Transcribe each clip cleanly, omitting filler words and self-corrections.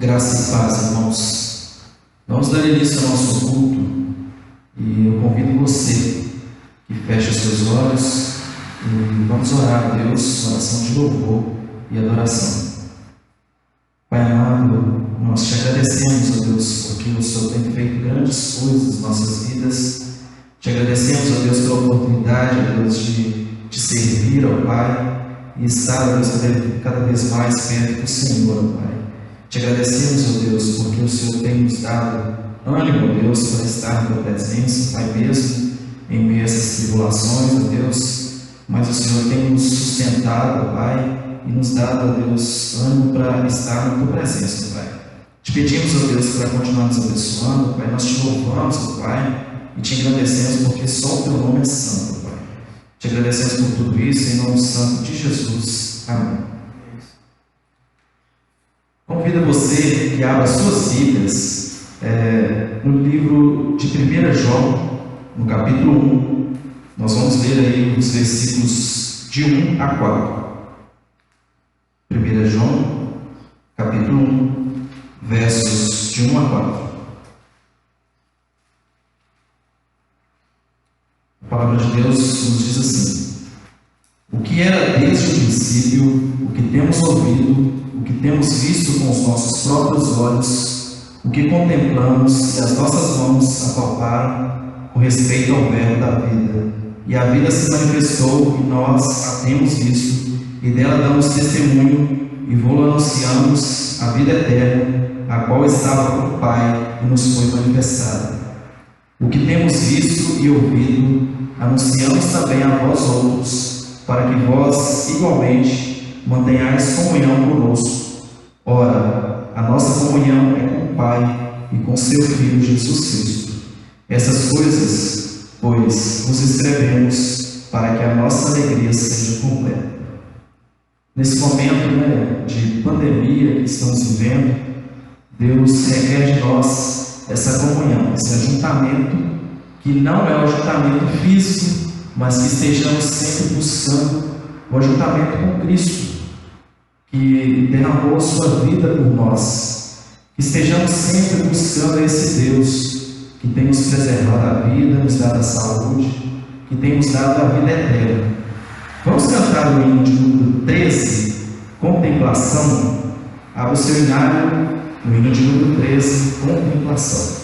Graça e paz, irmãos. Vamos dar início ao nosso culto e eu convido você que feche os seus olhos e vamos orar a Deus, oração de louvor e adoração. Pai amado, nós te agradecemos, ó Deus, porque o Senhor tem feito grandes coisas em nossas vidas. Te agradecemos, ó Deus, pela oportunidade, ó Deus, de te servir, ó Pai, e estar, ó Deus, cada vez mais perto do Senhor, ó Pai. Te agradecemos, ó Deus, porque o Senhor tem nos dado ânimo, ó Deus, para estar na tua presença, Pai, mesmo em meio a essas tribulações, ó Deus, mas o Senhor tem nos sustentado, ó Pai, e nos dado, ó Deus, ânimo para estar na tua presença, Pai. Te pedimos, ó Deus, para continuar nos abençoando, Pai, nós te louvamos, ó Pai, e te agradecemos porque só o teu nome é santo, Pai. Te agradecemos por tudo isso, em nome santo de Jesus. Amém. Convido você que abra suas Bíblias no livro de 1 João, no capítulo 1. Nós vamos ler aí os versículos de 1 a 4. 1 João, capítulo 1, versos de 1 a 4. A palavra de Deus nos diz assim: o que era desde o princípio, o que temos ouvido, o que temos visto com os nossos próprios olhos, o que contemplamos e as nossas mãos apalparam com respeito ao verbo da vida. E a vida se manifestou e nós a temos visto, e dela damos testemunho e vô-la anunciamos, a vida eterna, a qual estava com o Pai e nos foi manifestada. O que temos visto e ouvido, anunciamos também a vós outros, para que vós, igualmente, mantenhais comunhão conosco. Ora, a nossa comunhão é com o Pai e com seu Filho Jesus Cristo. Essas coisas, pois, vos escrevemos para que a nossa alegria seja completa. Nesse momento de pandemia que estamos vivendo, Deus requer de nós essa comunhão, esse ajuntamento, que não é o ajuntamento físico, mas que estejamos sempre buscando o ajuntamento com Cristo, que derramou a sua vida por nós, que estejamos sempre buscando esse Deus que tem nos preservado a vida, nos dado a saúde, que tem nos dado a vida eterna. Vamos cantar o hino de número 13, Contemplação. Abra o seu hinário, no hino de número 13, Contemplação.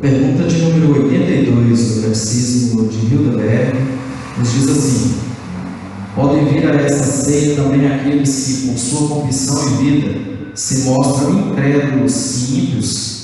pergunta de número 82 do Catecismo de Heidelberg nos diz assim: podem vir a esta ceia também aqueles que, por sua confissão e vida, se mostram incrédulos e ímpios?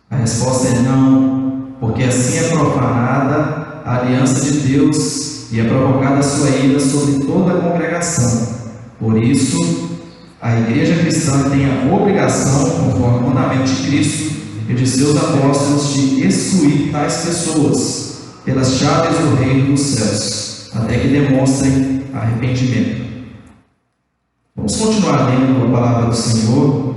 A resposta é não, porque assim é profanada a aliança de Deus e é provocada a sua ira sobre toda a congregação. Por isso, a Igreja cristã tem a obrigação, conforme o mandamento de Cristo e de seus apóstolos, de excluir tais pessoas pelas chaves do reino dos céus, até que demonstrem arrependimento. Vamos continuar lendo a palavra do Senhor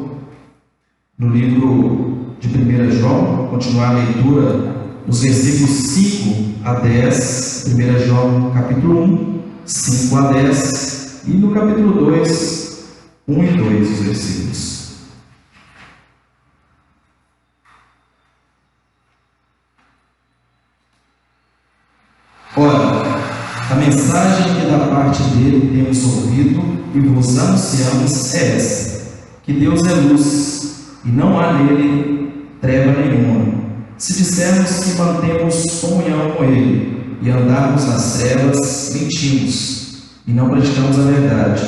no livro de 1 João, continuar a leitura nos versículos 5 a 10, 1 João capítulo 1, 5 a 10, e no capítulo 2, 1 e 2 os versículos. Ora, a mensagem que da parte dele temos ouvido e vos anunciamos é esta: que Deus é luz e não há nele treva nenhuma. Se dissermos que mantemos comunhão com ele e andarmos nas trevas, mentimos e não praticamos a verdade.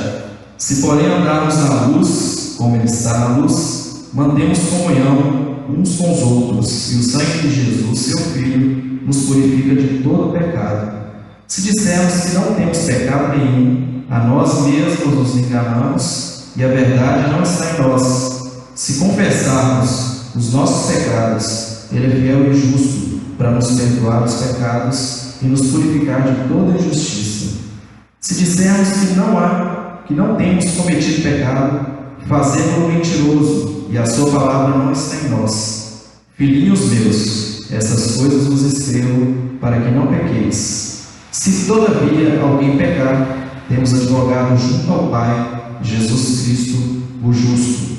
Se porém andarmos na luz, como ele está na luz, mantemos comunhão uns com os outros, e o sangue de Jesus, seu Filho, nos purifica de todo pecado. Se dissermos que não temos pecado nenhum, a nós mesmos nos enganamos e a verdade não está em nós. Se confessarmos os nossos pecados, ele é fiel e justo para nos perdoar os pecados e nos purificar de toda injustiça. Se dissermos que não temos cometido pecado, fazemos-o mentiroso e a sua palavra não está em nós. Filhinhos meus, essas coisas vos escrevo para que não pequeis. Se todavia alguém pecar, temos advogado junto ao Pai, Jesus Cristo, o justo.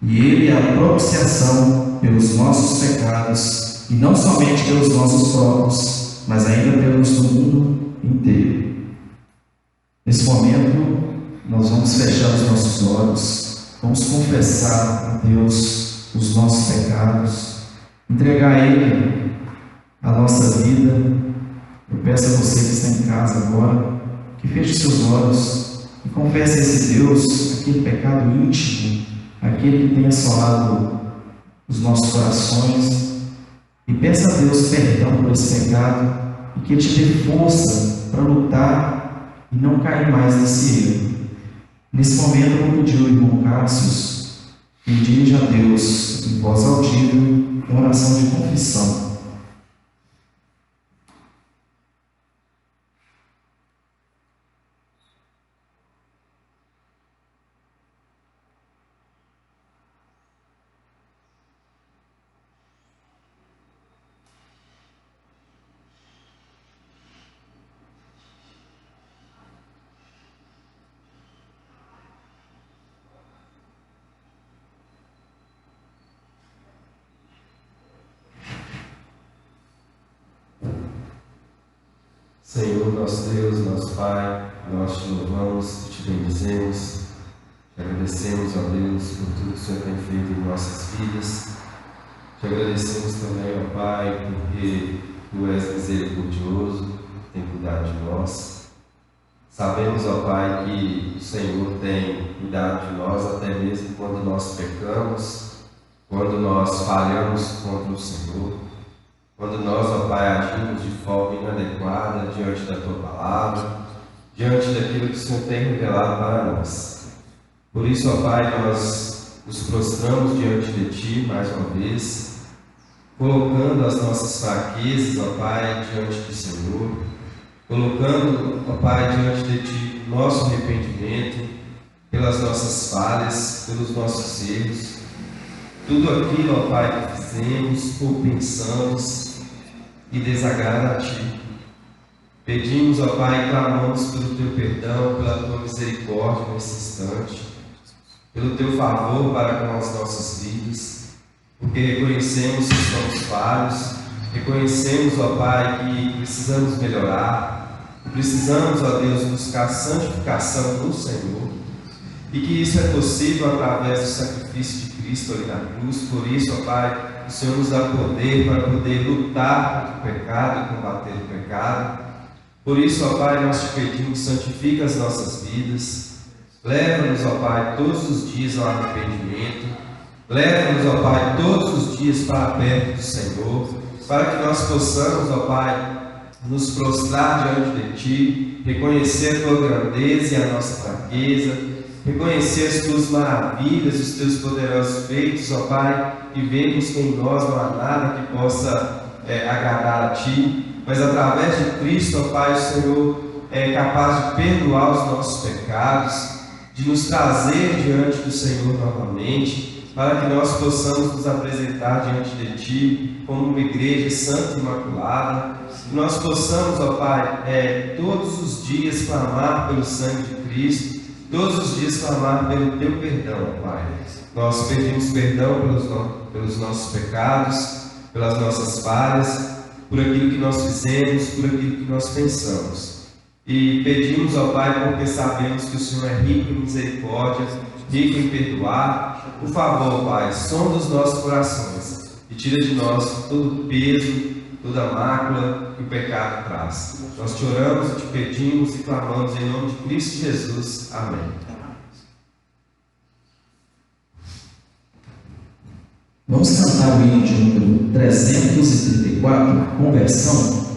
E ele é a propiciação pelos nossos pecados, e não somente pelos nossos próprios, mas ainda pelos do mundo inteiro. Nesse momento, nós vamos fechar os nossos olhos, vamos confessar a Deus os nossos pecados, entregar a Ele a nossa vida. Eu peço a você que está em casa agora, que feche seus olhos e confesse a esse Deus aquele pecado íntimo, aquele que tem assolado os nossos corações, e peça a Deus perdão por esse pecado e que Ele te dê força para lutar e não cair mais nesse erro. Nesse momento eu vou pedir ao irmão Cássio que dirija a Deus em voz audível uma oração de confissão. Senhor, nosso Deus, nosso Pai, nós te louvamos, te bendizemos, te agradecemos, ó Deus, por tudo que o Senhor tem feito em nossas vidas. Te agradecemos também, ó Pai, porque Tu és misericordioso, tem cuidado de nós. Sabemos, ó Pai, que o Senhor tem cuidado de nós até mesmo quando nós pecamos, quando nós falhamos contra o Senhor. Quando nós, ó Pai, agimos de forma inadequada diante da Tua Palavra, diante daquilo que o Senhor tem revelado para nós. Por isso, ó Pai, nós nos prostramos diante de Ti mais uma vez, colocando as nossas fraquezas, ó Pai, diante do Senhor, colocando, ó Pai, diante de Ti nosso arrependimento pelas nossas falhas, pelos nossos erros, tudo aquilo, ó Pai, que fizemos ou pensamos e desagrada a Ti. Pedimos, ó Pai, e clamamos pelo Teu perdão, pela Tua misericórdia nesse instante, pelo Teu favor para com as nossas vidas, porque reconhecemos que somos falhos, reconhecemos, ó Pai, que precisamos melhorar, precisamos, ó Deus, buscar santificação no Senhor, e que isso é possível através do sacrifício de Cristo ali na cruz. Por isso, ó Pai, o Senhor nos dá poder para poder lutar contra o pecado e combater o pecado. Por isso, ó Pai, nós te pedimos, santifica as nossas vidas, leva-nos, ó Pai, todos os dias ao arrependimento, leva-nos, ó Pai, todos os dias para perto do Senhor, para que nós possamos, ó Pai, nos prostrar diante de Ti, reconhecer a Tua grandeza e a nossa fraqueza, reconhecer as Tuas maravilhas, os Teus poderosos feitos, ó Pai, e vermos que em nós não há nada que possa agradar a Ti, mas através de Cristo, ó Pai, o Senhor é capaz de perdoar os nossos pecados, de nos trazer diante do Senhor novamente, para que nós possamos nos apresentar diante de Ti como uma igreja santa e imaculada, que nós possamos, ó Pai, todos os dias clamar pelo sangue de Cristo, todos os dias clamar pelo Teu perdão, ó Pai. Nós pedimos perdão pelos nossos pecados, pelas nossas falhas, por aquilo que nós fizemos, por aquilo que nós pensamos. E pedimos, ó Pai, porque sabemos que o Senhor é rico em misericórdia, rico em perdoar. Por favor, Pai, sonda os nossos corações e tira de nós todo o peso, toda a mácula que o pecado traz. Nós te oramos e te pedimos e clamamos em nome de Cristo Jesus. Amém. Vamos cantar o hino de número 334, Conversão.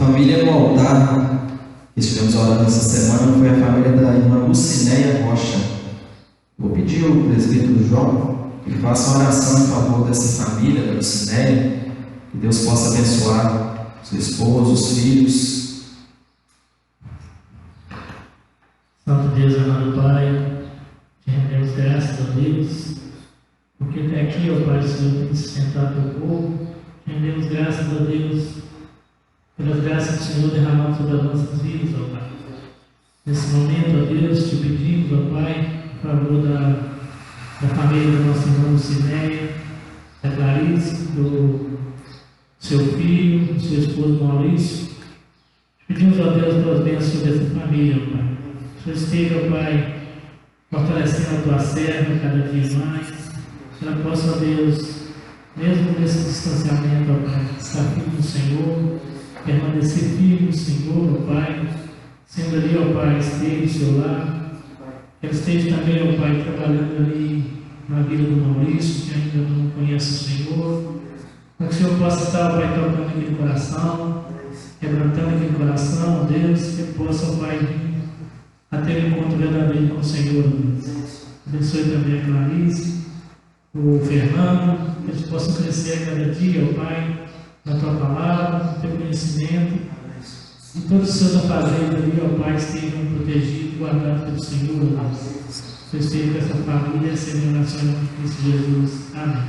família no altar que estivemos orando essa semana foi a família da irmã Lucinéia Rocha. Vou pedir ao presbítero João que ele faça uma oração em favor dessa família, da Lucinéia, que Deus possa abençoar seu esposo, os filhos. Santo Deus, amado Pai, te rendemos graças a Deus, porque até aqui, ó Pai, o Senhor tem sustentado o teu povo. Te rendemos graças a Deus, pelas graças do Senhor derramado sobre as nossas vidas, ó Pai. Nesse momento, ó Deus, te pedimos, ó Pai, em favor da família da nossa irmã Lucinéia, da Clarice, do seu filho, do seu esposo Maurício. Te pedimos, ó Deus, pelas bênçãos sobre essa família, ó Pai. Que o Senhor esteja, ó Pai, fortalecendo a tua serva cada dia mais, que ela possa, ó Deus, mesmo nesse distanciamento, ó Pai, estar firme no Senhor, permanecer firme no Senhor, ó Pai, sendo ali, ó Pai, esteja o seu lar, que ela esteja também, ó Pai, trabalhando ali na vida do Maurício, que ainda não conhece o Senhor, para que o Senhor possa estar, ó Pai, tocando aquele coração, quebrantando aquele coração, ó Deus, que ele possa, ó Pai, a ter um encontro verdadeiro com o Senhor, ó Deus. Abençoe também a Clarice, o Fernando, que eles possam crescer a cada dia, ó Pai, na tua palavra, no teu conhecimento, e todos os seus afazeres ali, ó Pai, estejam protegidos, guardados pelo Senhor, ó Deus. Que eu esteja com essa família, essa é a minha oração em Cristo Jesus. Amém.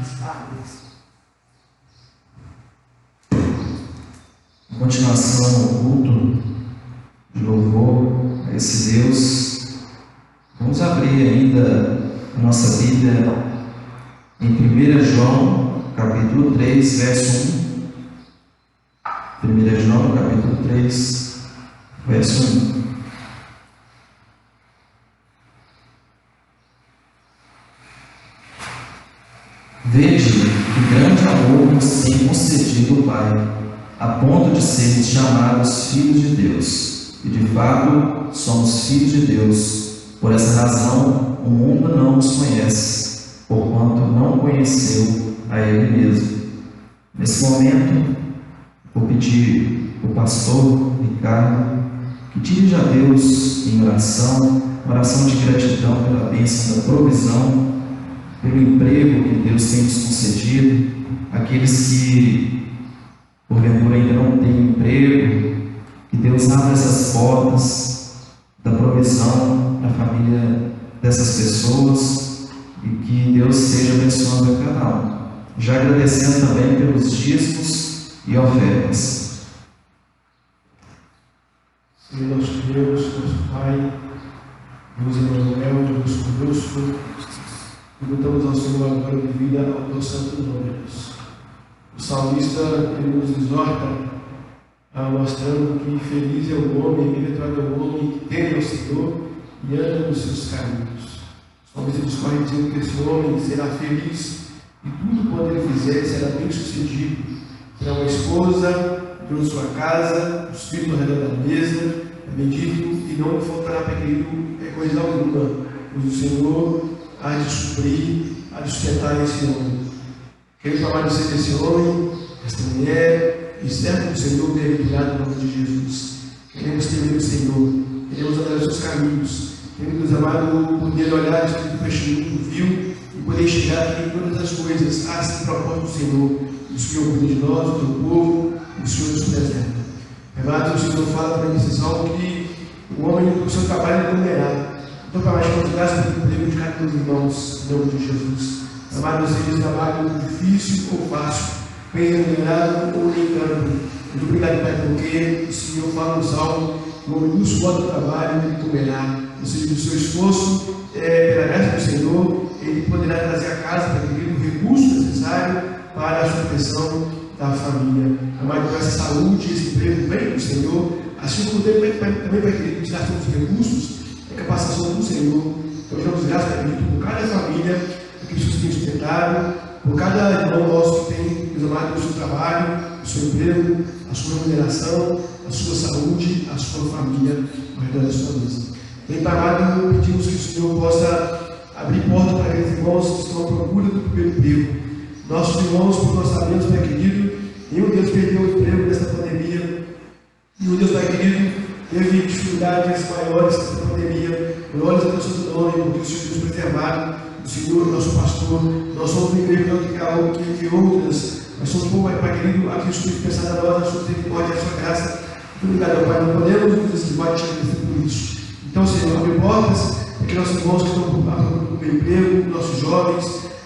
Em continuação ao culto de louvor a esse Deus, vamos abrir ainda a nossa Bíblia em 1 João, capítulo 3, verso 1. 1 João, capítulo 3, verso 1. Vede que grande amor nos tem concedido o Pai, a ponto de sermos chamados filhos de Deus. E de fato somos filhos de Deus. Por essa razão o mundo não nos conhece, porquanto não conheceu a Ele mesmo. Nesse momento, vou pedir o pastor Ricardo que dirija a Deus em oração de gratidão pela bênção da provisão, pelo emprego que Deus tem nos concedido, aqueles que porventura ainda não têm emprego, que Deus abra essas portas da provisão na família dessas pessoas e que Deus esteja abençoando a cada um. Já agradecendo também pelos dízimos e ofertas. Senhor nosso Deus, nosso Pai, Deus Emmanuel, Deus conosco, perguntamos ao Senhor agora de vida ao teu santo nome, Deus. O salmista nos exorta mostrando que feliz é o homem, bem-aventurado é o homem que teme ao Senhor e anda nos seus caminhos. O salmista discorre dizendo que esse homem será feliz e tudo quanto ele fizer será bem sucedido. Terá uma esposa dentro de sua casa, os filhos ao redor da mesa, é bendito e não lhe faltará pequeno coisa alguma, pois o Senhor há de suprir, há de sustentar esse homem. Queremos falar de ser esse homem, esta mulher, e servo do Senhor, bem-aventurado no nome de Jesus. Queremos temer o Senhor, queremos andar os seus caminhos, queremos, amado, poder olhar isso que o fechamento viu e poder enxergar que em todas as coisas há sim propósito do Senhor. O Senhor cuida de nós, do teu povo, o Senhor nos preserva. Amado, o Senhor fala para nesse salmo que o homem, o seu trabalho não comerá. Então, para mais graças pelo emprego de cada um dos irmãos, em nome de Jesus. Amado, seja trabalho difícil ou fácil, bem remunerado ou nem tanto. Muito obrigado, Pai, porque o Senhor fala no salmo, o homem do suor do trabalho, ele comerá. Ou seja, do seu esforço, pela graça do Senhor, ele poderá trazer a casa para ele o recurso necessário para a supressão da família. Amado, com essa saúde, esse emprego vem do Senhor, assim como também para que nos dar todos os recursos, a capacitação do Senhor. Então, damos graças a Deus por cada família que Jesus tem sustentado, por cada irmão nosso que tem, Deus amado, o seu trabalho, o seu emprego, a sua remuneração, a sua saúde, a sua família, ao redor da sua mesa. Bem parado, pedimos que o Senhor possa abrir porta para aqueles irmãos que estão à procura do primeiro emprego. Nossos irmãos, por nós sabemos, Pai querido, nenhum deles perdeu o emprego nesta pandemia. E o Deus Pai querido teve dificuldades maiores nessa pandemia, maiores do seu nome, porque o Senhor nos preservaram, o Senhor, nosso pastor. Nós somos uma igreja melhor que outras, mas somos pouco, Pai querido, aqui o Espírito pensar na nós, a sua misericórdia e a sua graça. Muito obrigado, Pai, não podemos nos esquivar de te agradecer por isso. Então, Senhor, abre portas para que nossos irmãos que estão procurando emprego, nossos jovens,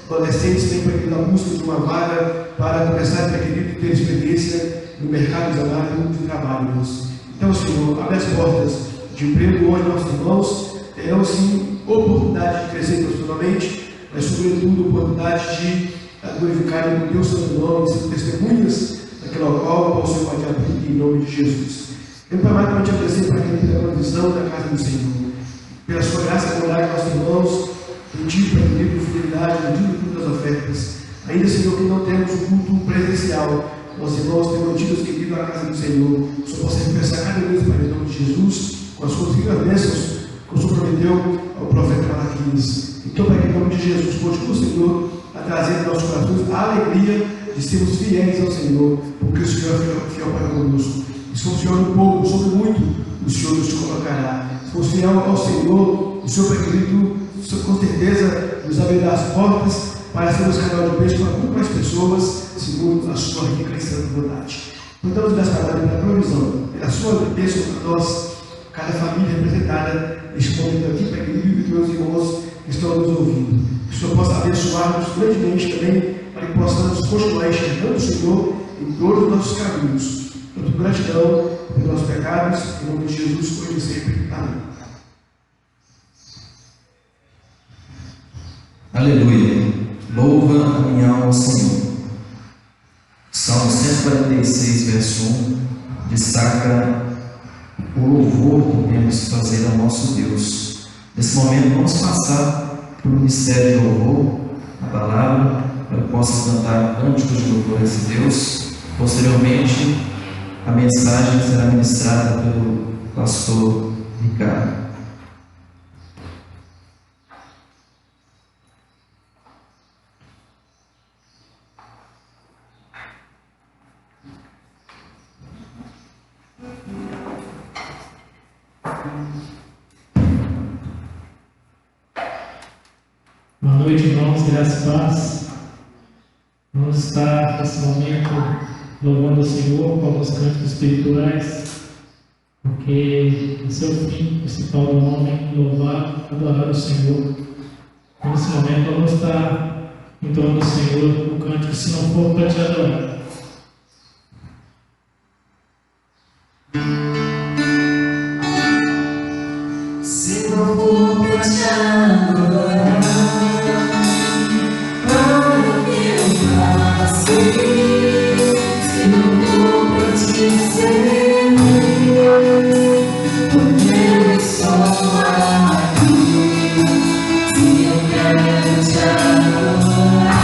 adolescentes, têm, Pai querido, a busca de uma vaga para começar, Pai querido, ter experiência no mercado de trabalho, Deus. Então, Senhor, abre as portas de emprego hoje, nossos irmãos terão sim oportunidade de crescer profissionalmente, mas sobretudo oportunidade de glorificar o teu santo nome, ser testemunhas daquele local qual o Senhor pode abrir em nome de Jesus. Eu, Pai, mais te agradecer pela provisão da casa do Senhor, pela sua graça morar com nossos irmãos, pedido para pedir fidelidade, pedido das ofertas. Ainda, Senhor, que não temos o culto presencial, nossos irmãos têm mantido querido a casa do Senhor. O Senhor possa recompensar cada vez para em nome de Jesus, com as suas vivas bênçãos, que o Senhor prometeu ao profeta Malaquias. Então, Pai, em nome de Jesus, continua, Senhor, a trazer nos nossos corações a alegria de sermos fiéis ao Senhor, porque o Senhor é fiel para conosco. E se for fiel no pouco, sobre muito, o Senhor nos colocará. Se for fiel ao Senhor, o Senhor, Pai querido, com certeza nos abrirá as portas para sermos canal de bênção para muito mais pessoas, segundo a sua rica e santa vontade. Então, damos graças a Deus pela provisão, pela sua bênção para nós, cada família representada neste momento aqui, Pai querido, e meus irmãos que estão nos ouvindo. Que o Senhor possa abençoar-nos grandemente também, para que possamos continuar enxergando o Senhor em todos os nossos caminhos. Portanto, gratidão pelos nossos pecados, em nome de Jesus, hoje e sempre. Amém. Aleluia. Louva a minha alma ao Senhor. Salmo 146, verso 1, destaca o louvor que temos que fazer ao nosso Deus. Nesse momento, vamos passar por um mistério de louvor, a palavra, para que possa cantar cânticos de louvor a esse Deus. Posteriormente, a mensagem será ministrada pelo pastor Ricardo. Boa noite, irmãos, graça e paz. Vamos estar nesse momento louvando o Senhor com alguns cânticos espirituais, porque esse é o fim principal do homem, louvar, adorar o Senhor. Nesse momento vamos estar entoando o Senhor o cântico, se não for para te adorar. Se não for para te adorar, para que eu faça? Se não for para te servir, porque eu sou aqui. Se eu quero te adorar,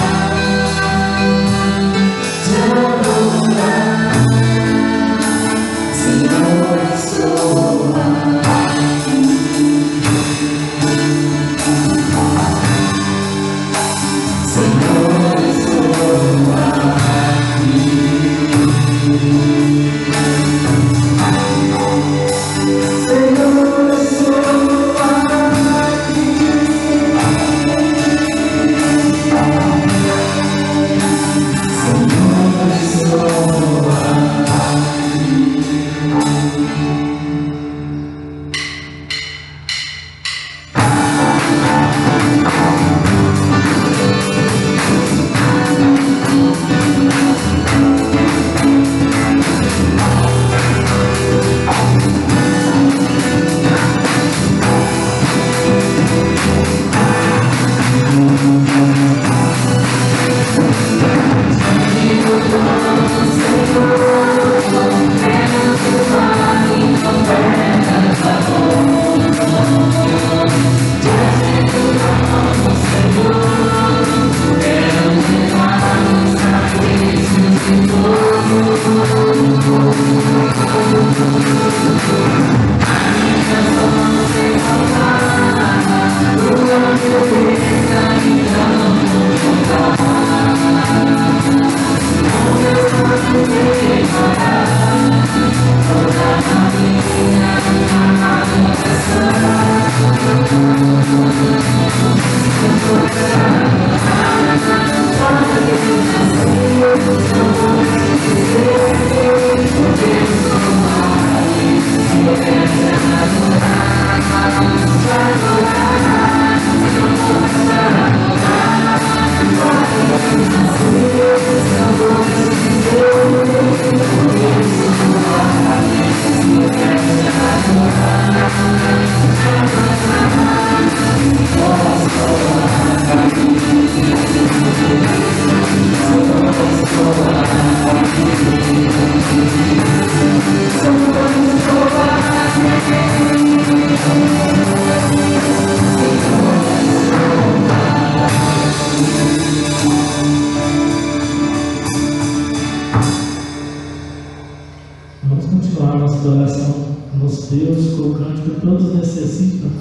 adoração ao nosso Deus, com o cântico que todos necessitam.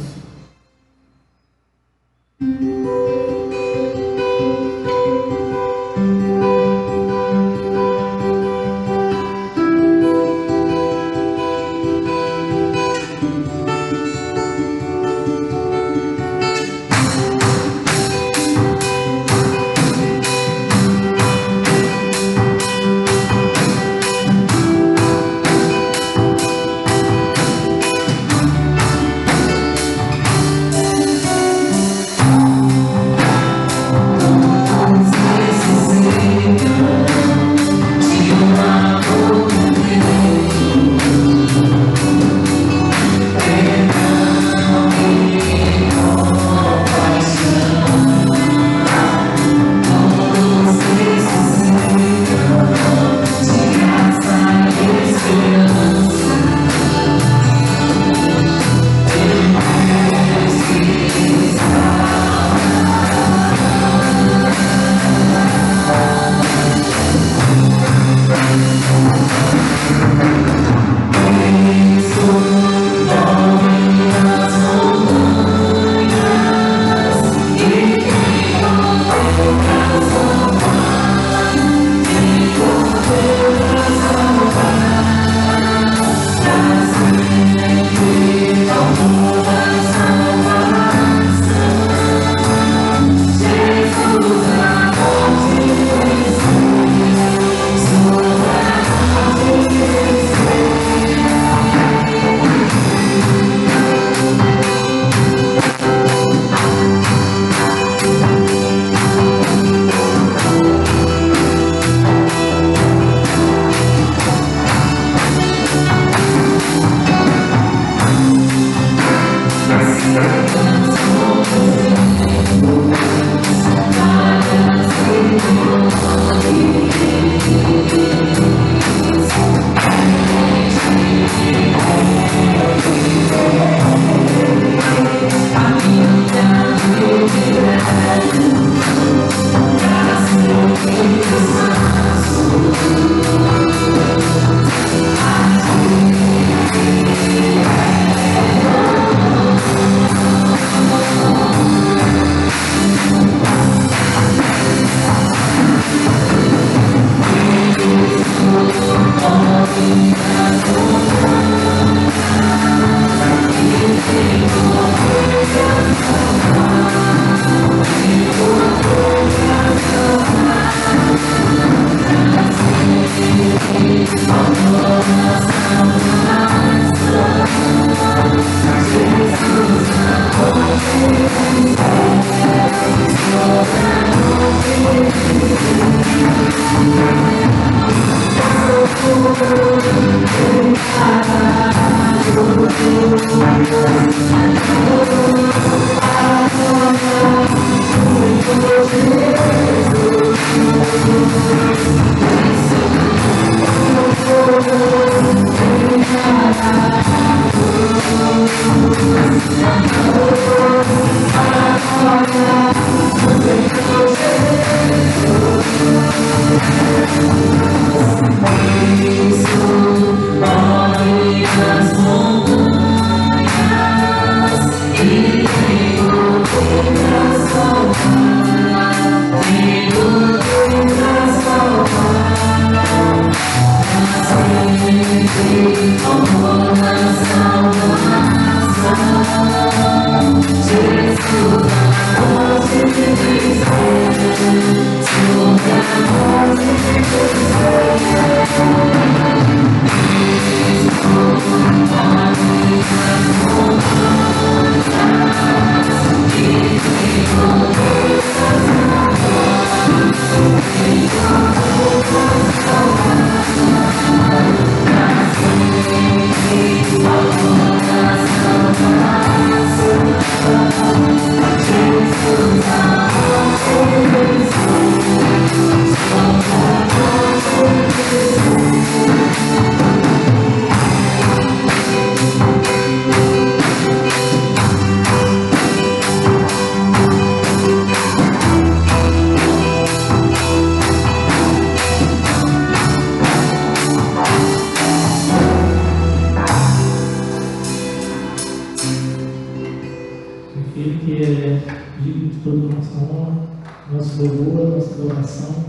porque é digno de toda a nossa honra, nosso louvor, nossa adoração.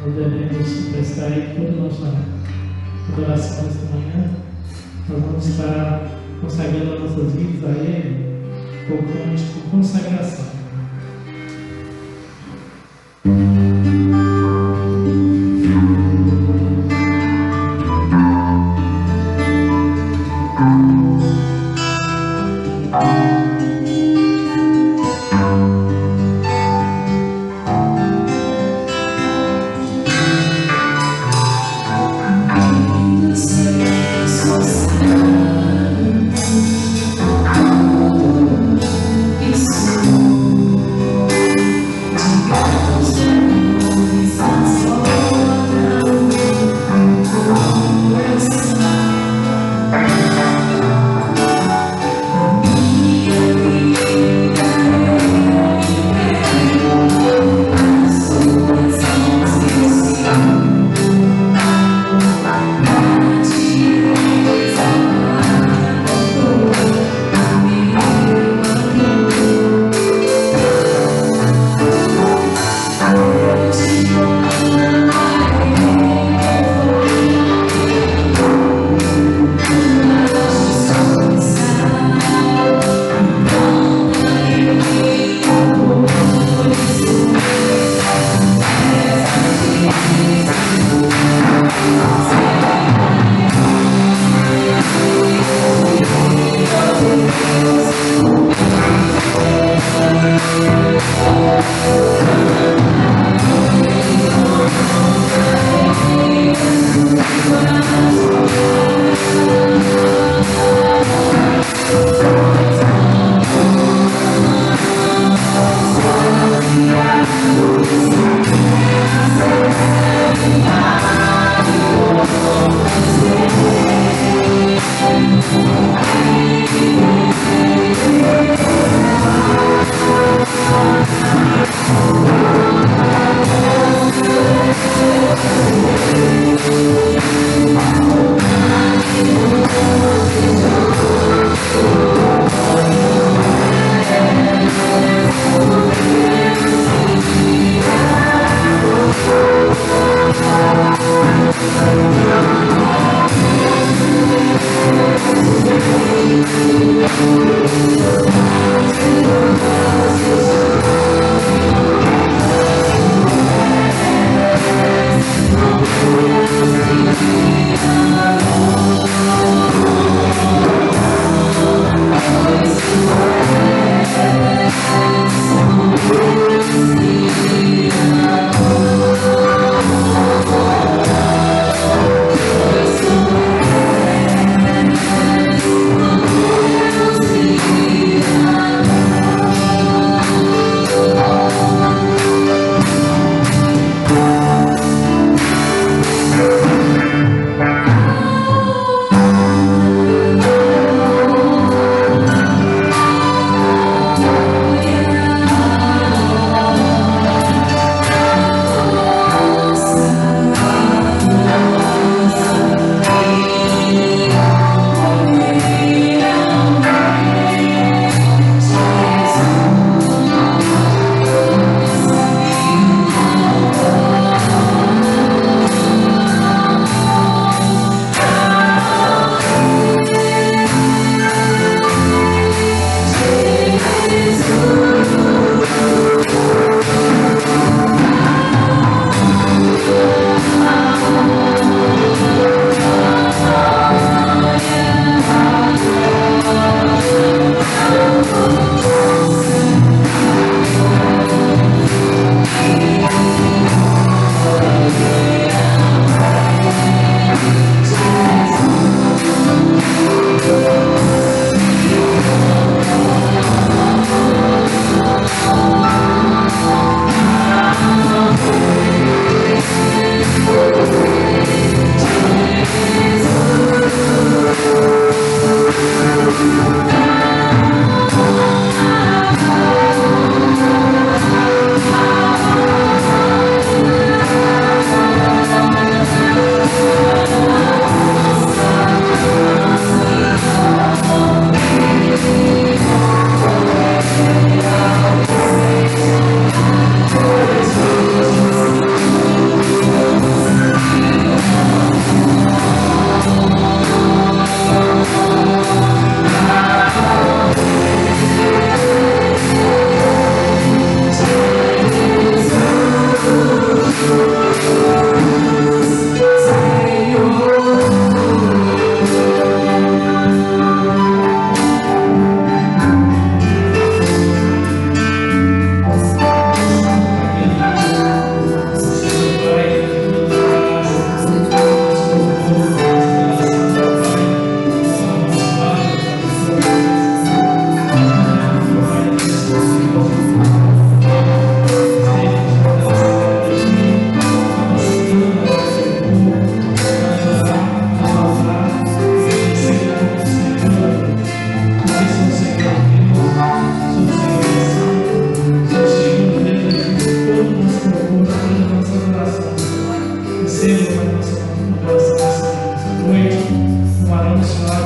Nós devemos prestar aí toda a nossa adoração nesta manhã. Nós vamos estar consagrando as nossas vidas a Ele, por cântico, por consagração.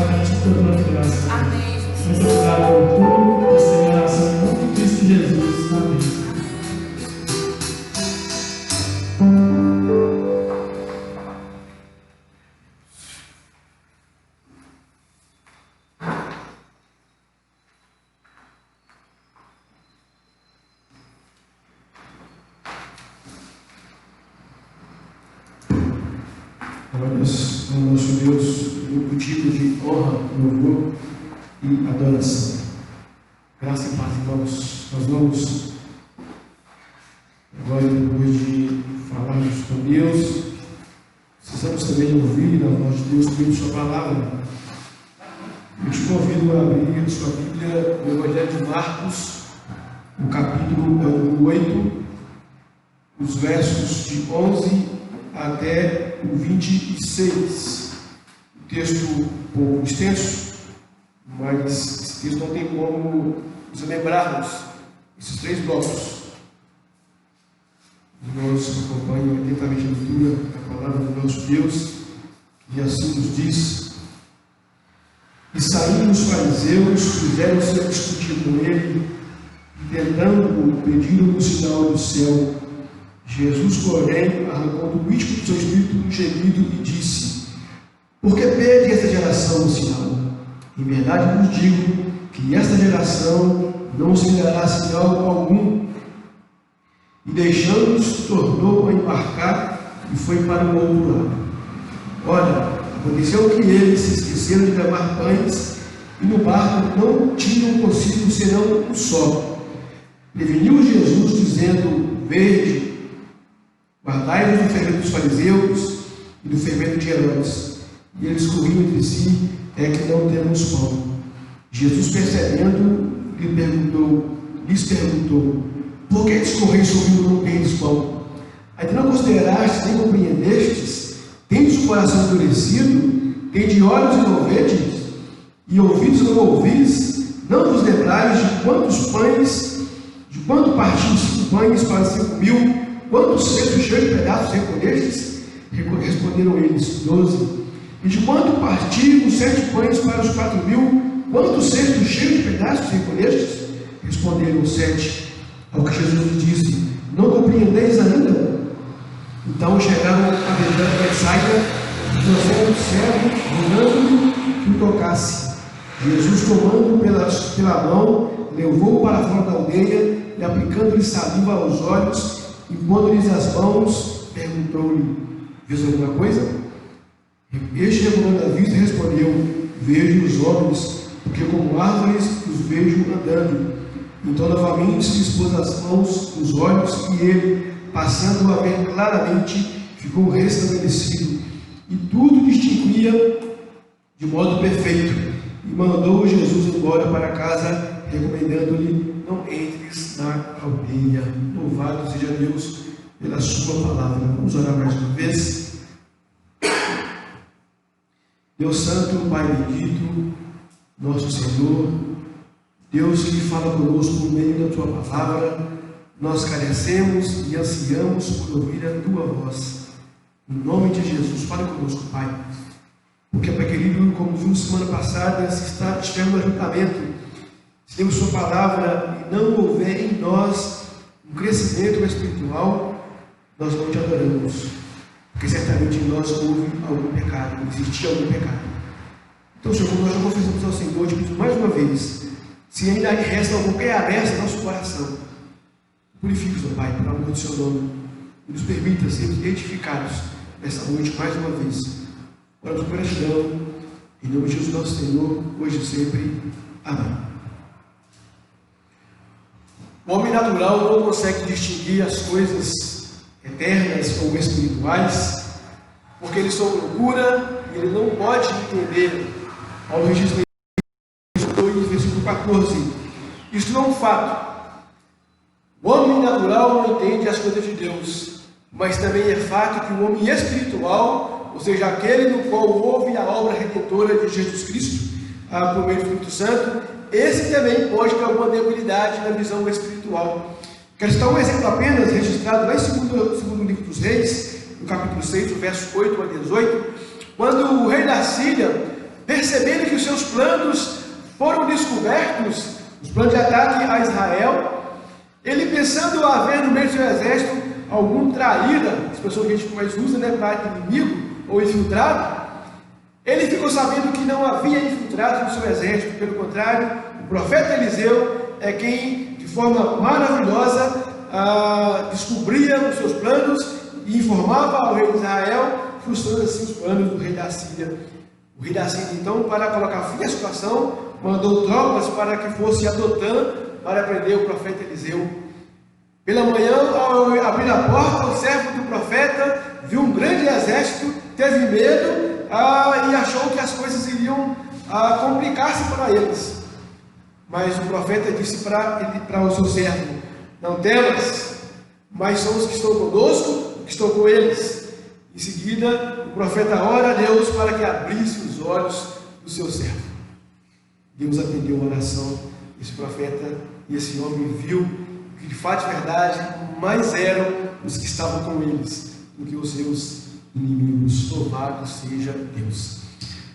Pai, a Ti toda a graça. Amém. Muito obrigado por tudo, essa minha oração em nome de Cristo Jesus. Amém. Glórias ao nosso Deus, no motivo de honra, louvor e adoração. Graça e paz, irmãos. Nós vamos, agora, depois de falarmos com Deus, precisamos também ouvir a voz de Deus pela Sua palavra. Eu te convido a abrir a sua Bíblia no Evangelho de Marcos, no capítulo 8, os versos de 11 até o 26. O texto um pouco extenso, mas esse texto não tem como nos lembrarmos esses 3 blocos. Nós acompanhamos atentamente a leitura da palavra do nosso Deus, e assim nos diz: E saindo os fariseus, puseram-se a discutir com ele, tentando pedir um sinal do céu. Jesus, porém, arrancou do íntimo do seu espírito um gemido e disse: Por que pede esta geração um sinal? Em verdade vos digo que esta geração não se lhe dará sinal algum. E deixando-os, tornou a embarcar e foi para o outro lado. Ora, aconteceu que eles se esqueceram de levar pães, e no barco não tinham consigo senão um só. Preveniu Jesus, dizendo: Vede, guardai-vos do fermento dos fariseus e do fermento de Herodes. E eles corriam entre si: É que não temos pão. Jesus, percebendo, lhes perguntou: Por que discorreis sobre o não tendes pão? Ainda não considerastes nem compreendestes? Tendes o coração endurecido? Tendes olhos e não vedes? E ouvidos e não ouvis? Não vos lembrais de quanto partiu 5 pães para 5.000? Quantos cestos cheios de pedaços recolhestes? Responderam eles: 12. E de quanto partiram 7 pães para os 4.000? Quantos cestos cheios de pedaços recolhestes? Responderam: 7. Ao que Jesus disse: Não compreendeis ainda? Então chegaram a Betsaida e trouxeram o servo, rogando-lhe que o tocasse. Jesus, tomando pela mão, levou-o para fora da aldeia e, aplicando-lhe saliva aos olhos, e pondo-lhes as mãos, perguntou-lhe: Vês alguma coisa? Este, recolhendo a vista, respondeu: Vejo os homens, porque como árvores os vejo andando. Então novamente se lhe pôs as mãos nos olhos, e ele, passando a ver claramente, ficou restabelecido, e tudo distinguia de modo perfeito. E mandou Jesus embora para casa, recomendando-lhe: Não entres na aldeia. Louvado seja Deus pela sua palavra. Vamos orar mais uma vez. Deus Santo, Pai bendito, nosso Senhor, Deus que fala conosco por meio da Tua palavra, nós carecemos e ansiamos por ouvir a Tua voz. Em nome de Jesus, fale conosco, Pai. Porque, Pai querido, como vimos semana passada, se estivermos no ajuntamento, se temos Sua palavra e não houver em nós um crescimento espiritual, nós não Te adoramos. Porque certamente em nós houve algum pecado, existia algum pecado. Então, Senhor, como nós já confessamos ao Senhor, te pedimos mais uma vez, se ainda resta algum pé aberto no nosso coração, purifique-nos, Pai, pelo amor do Seu nome, e nos permita sermos edificados nessa noite mais uma vez. Oramos com gratidão, em nome de Jesus nosso Senhor, hoje e sempre. Amém. O homem natural não consegue distinguir as coisas eternas ou espirituais, porque eles são loucura e ele não pode entender. Paulo diz em 2, versículo 14: Isto não é um fato. O homem natural não entende as coisas de Deus, mas também é fato que o homem espiritual, ou seja, aquele no qual houve a obra redentora de Jesus Cristo, por meio do Espírito Santo, esse também pode ter alguma debilidade na visão espiritual. Quero citar um exemplo apenas, registrado lá em segundo livro dos Reis, no capítulo 6, versos 8 a 18, quando o rei da Síria percebendo que os seus planos foram descobertos, os planos de ataque a Israel, ele pensando haver no meio do seu exército algum traíra, expressão que a gente mais usa, né, para inimigo ou infiltrado, ele ficou sabendo que não havia infiltrado no seu exército, pelo contrário, o profeta Eliseu é quem, de forma maravilhosa, descobria os seus planos e informava ao rei de Israel, frustrando assim os planos do rei da Síria. O rei da Síria, então, para colocar fim à situação, mandou tropas para que fosse a Dotã para prender o profeta Eliseu. Pela manhã, ao abrir a porta, o servo do profeta viu um grande exército, teve medo e achou que as coisas iriam complicar-se para eles. Mas o profeta disse para o seu servo: não temas, mas são os que estão conosco, que estão com eles. Em seguida, o profeta ora a Deus para que abrisse os olhos do seu servo. Deus atendeu a oração desse profeta e esse homem viu que, de fato e verdade, mais eram os que estavam com eles do que os seus inimigos. Louvado seja Deus.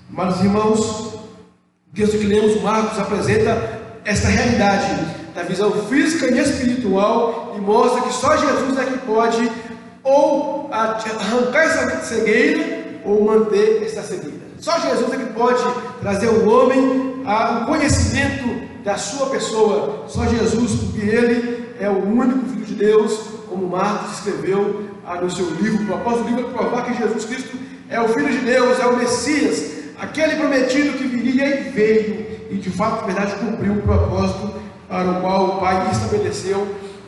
Amados irmãos, o texto que lemos, Marcos, apresenta esta realidade da visão física e espiritual e mostra que só Jesus é que pode ou arrancar essa cegueira ou manter esta cegueira. Só Jesus é que pode trazer ao homem o conhecimento da sua pessoa. Só Jesus, porque Ele é o único Filho de Deus, como Marcos escreveu no seu livro. O propósito do livro é provar que Jesus Cristo é o Filho de Deus, é o Messias, aquele prometido que viria e veio, e de fato, na verdade, cumpriu o propósito para o qual o Pai estabeleceu,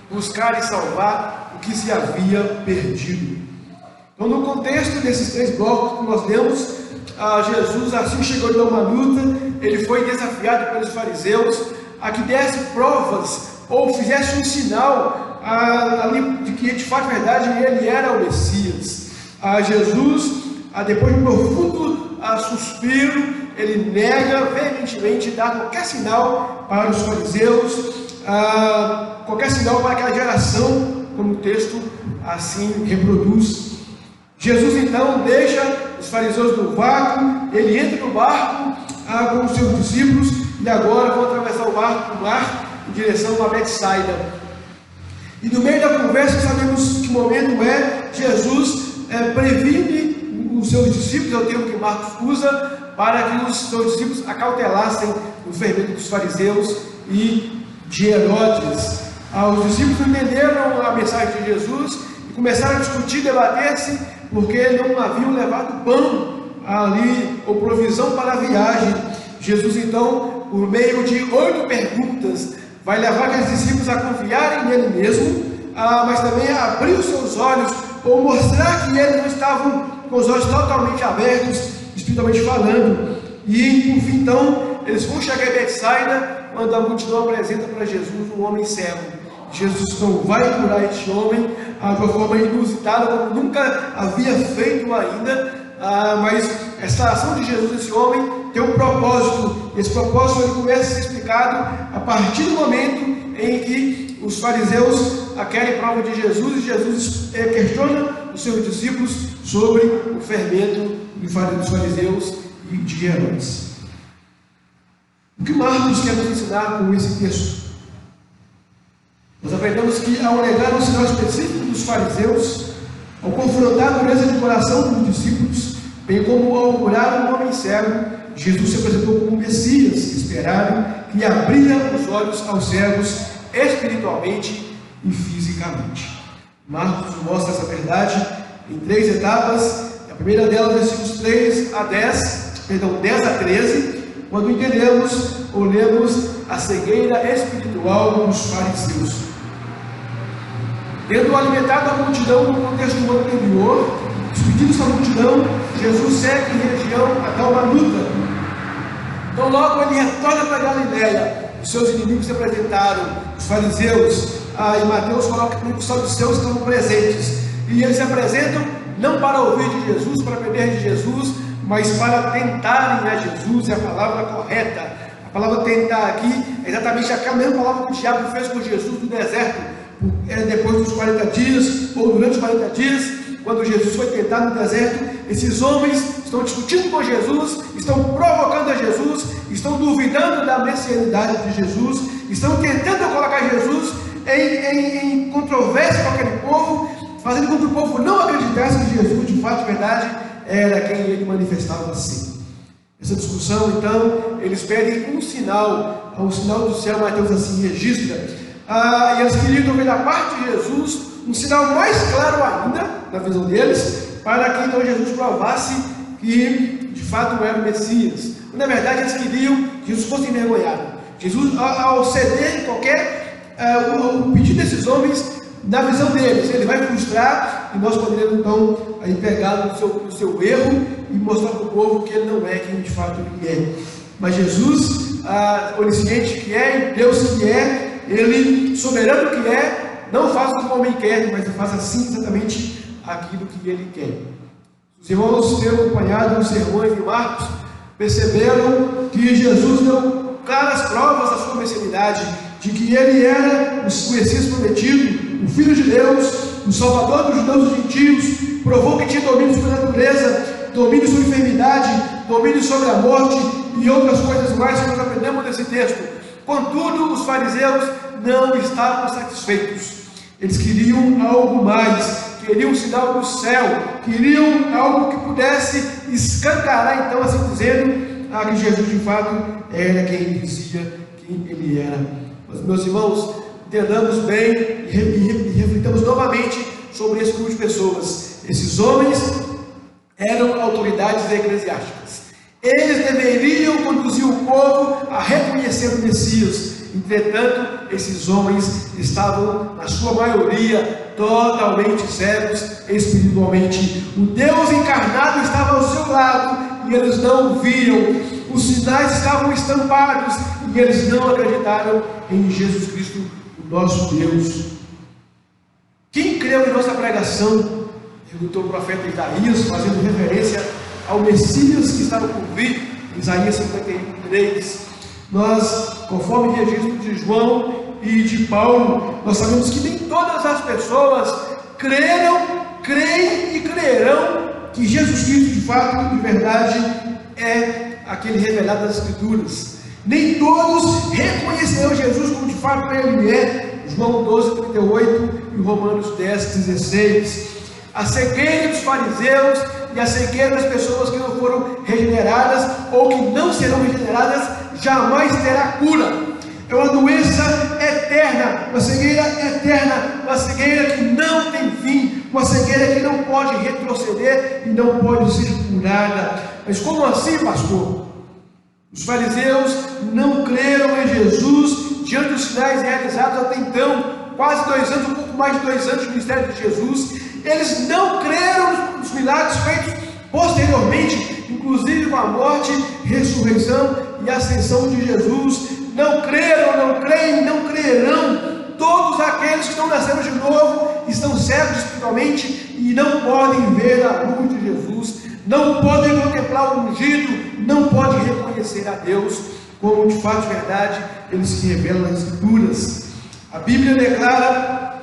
buscar e salvar o que se havia perdido. Então, no contexto desses 3 blocos que nós lemos, Jesus assim chegou a uma luta, ele foi desafiado pelos fariseus a que desse provas ou fizesse um sinal ali de que de fato, verdade, ele era o Messias. Jesus, depois de um profundo suspiro, ele nega veementemente dar qualquer sinal para os fariseus, qualquer sinal para aquela geração, como o texto assim reproduz. Jesus então deixa os fariseus no vácuo, ele entra no barco com os seus discípulos e agora vão atravessar o mar em direção a Betsaida. E no meio da conversa sabemos que momento é. Jesus previne os seus discípulos, é o termo que Marcos usa, para que os seus discípulos acautelassem o fermento dos fariseus e de Herodes. Os discípulos entenderam a mensagem de Jesus e começaram a discutir, debater-se, porque não haviam levado pão ali, ou provisão para a viagem. Jesus então, por meio de 8 perguntas, vai levar aqueles discípulos a confiarem nele mesmo, mas também a abrir os seus olhos, ou mostrar que eles não estavam com os olhos totalmente abertos, espiritualmente falando. E por fim então, eles vão chegar em Betsaida, quando a multidão apresenta para Jesus um homem cego. Jesus então vai curar este homem de uma forma inusitada, como nunca havia feito ainda, mas essa ação de Jesus nesse homem tem um propósito. Esse propósito ele começa a ser explicado a partir do momento em que os fariseus querem prova de Jesus, e Jesus questiona os seus discípulos sobre o fermento dos fariseus e de Herodes. O que Marcos quer nos ensinar com esse texto? Nós aprendemos que ao negar um sinal específico dos fariseus, ao confrontar a dureza de coração dos discípulos, bem como ao curar um homem cego, Jesus se apresentou como Messias esperado, que abria os olhos aos cegos espiritualmente e fisicamente. Marcos mostra essa verdade em 3 etapas. A primeira delas, versículos 10 a 13, quando entendemos ou lemos a cegueira espiritual dos fariseus. Tendo alimentado a multidão no contexto do anterior, despedindo-se da multidão, Jesus segue em região a Dalmanuta. Então logo ele retorna para Galileia. Os seus inimigos se apresentaram, os fariseus, e Mateus coloca que os saduceus estavam presentes. E eles se apresentam não para ouvir de Jesus, para aprender de Jesus, mas para tentarem a Jesus, é a palavra correta. A palavra tentar aqui é exatamente aquela mesma palavra que o diabo fez com Jesus no deserto. Depois dos 40 dias, ou durante os 40 dias, quando Jesus foi tentado no deserto, esses homens estão estão discutindo com Jesus, estão provocando a Jesus, estão duvidando da messianidade de Jesus, estão tentando colocar Jesus em controvérsia com aquele povo, fazendo com que o povo não acreditasse que Jesus, de fato, de verdade, era quem ele manifestava assim. Essa discussão, então, eles pedem um sinal, o sinal do céu. Mateus assim registra, e eles queriam ver da parte de Jesus um sinal mais claro ainda, na visão deles, para que então Jesus provasse que de fato era o Messias. Na verdade, eles queriam que Jesus fosse envergonhado. Jesus, ao ceder qualquer o pedido desses homens, na visão deles, ele vai frustrar, e nós poderemos então aí pegá-lo no seu erro e mostrar para o povo que ele não é quem de fato ele é. Mas Jesus, onisciente que é, e Deus que é, ele soberano que é, não faz o que o homem quer, mas ele faz assim exatamente aquilo que ele quer. Os irmãos que têm acompanhado os sermões de Marcos perceberam que Jesus deu claras provas da sua messianidade, de que ele era o Messias prometido, o Filho de Deus, o Salvador dos judeus e gentios, provou que tinha domínio sobre a natureza, domínio sobre a enfermidade, domínio sobre a morte e outras coisas mais que nós aprendemos desse texto. Contudo, os fariseus não estavam satisfeitos. Eles queriam algo mais, queriam um sinal do céu, queriam algo que pudesse escancarar, então, assim dizendo, que Jesus de fato era quem ele dizia que ele era. Mas, meus irmãos, entendamos bem e reflitamos novamente sobre esse grupo de pessoas. Esses homens eram autoridades eclesiásticas. Eles deveriam conduzir o povo a reconhecer o Messias. Entretanto, esses homens estavam, na sua maioria, totalmente cegos espiritualmente. O Deus encarnado estava ao seu lado e eles não viam. Os sinais estavam estampados e eles não acreditaram em Jesus Cristo, o nosso Deus. Quem creu em nossa pregação? Perguntou o profeta Isaías, fazendo referência ao Messias que estava por vir, Isaías 53. Nós, conforme o registro de João e de Paulo, nós sabemos que nem todas as pessoas creem e crerão que Jesus Cristo, de fato, de verdade, é aquele revelado das Escrituras. Nem todos reconhecerão Jesus como de fato ele é. João 12, 38 e Romanos 10, 16. A cegueira dos fariseus e a cegueira das pessoas que não foram regeneradas ou que não serão regeneradas jamais terá cura. É uma doença eterna, uma cegueira eterna, uma cegueira que não tem fim, uma cegueira que não pode retroceder e não pode ser curada. Mas como assim, pastor? Os fariseus não creram em Jesus diante dos sinais realizados até então, quase 2 anos, um pouco mais de 2 anos de ministério de Jesus. Eles não creram nos milagres feitos posteriormente, inclusive com a morte, ressurreição e ascensão de Jesus. Não creram, não creem, não crerão. Todos aqueles que não nasceram de novo estão cegos espiritualmente e não podem ver a luz de Jesus, não podem contemplar o ungido, não podem reconhecer a Deus como de fato, de verdade, ele se revela nas Escrituras. A Bíblia declara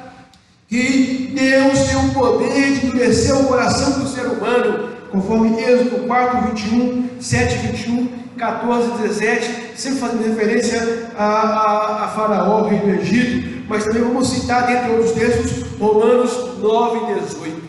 que Deus tem o poder de endurecer o coração do ser humano, conforme Êxodo 4, 21, 7, 21, 14, 17, sempre fazendo referência a Faraó, rei do Egito, mas também vamos citar, dentre outros textos, Romanos 9, 18.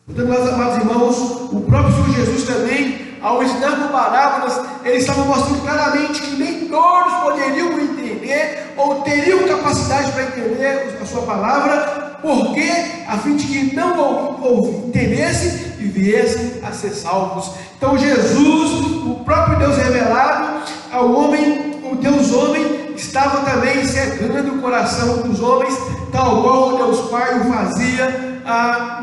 Portanto, meus amados irmãos, o próprio Senhor Jesus também, ao ensinar por parábolas, ele estava mostrando claramente que nem todos poderiam entender ou teriam capacidade para entender a sua palavra, porque a fim de que não entendessem e viessem a ser salvos. Então Jesus, o próprio Deus revelado ao homem, o Deus homem, estava também cegando o coração dos homens, tal qual o Deus Pai o fazia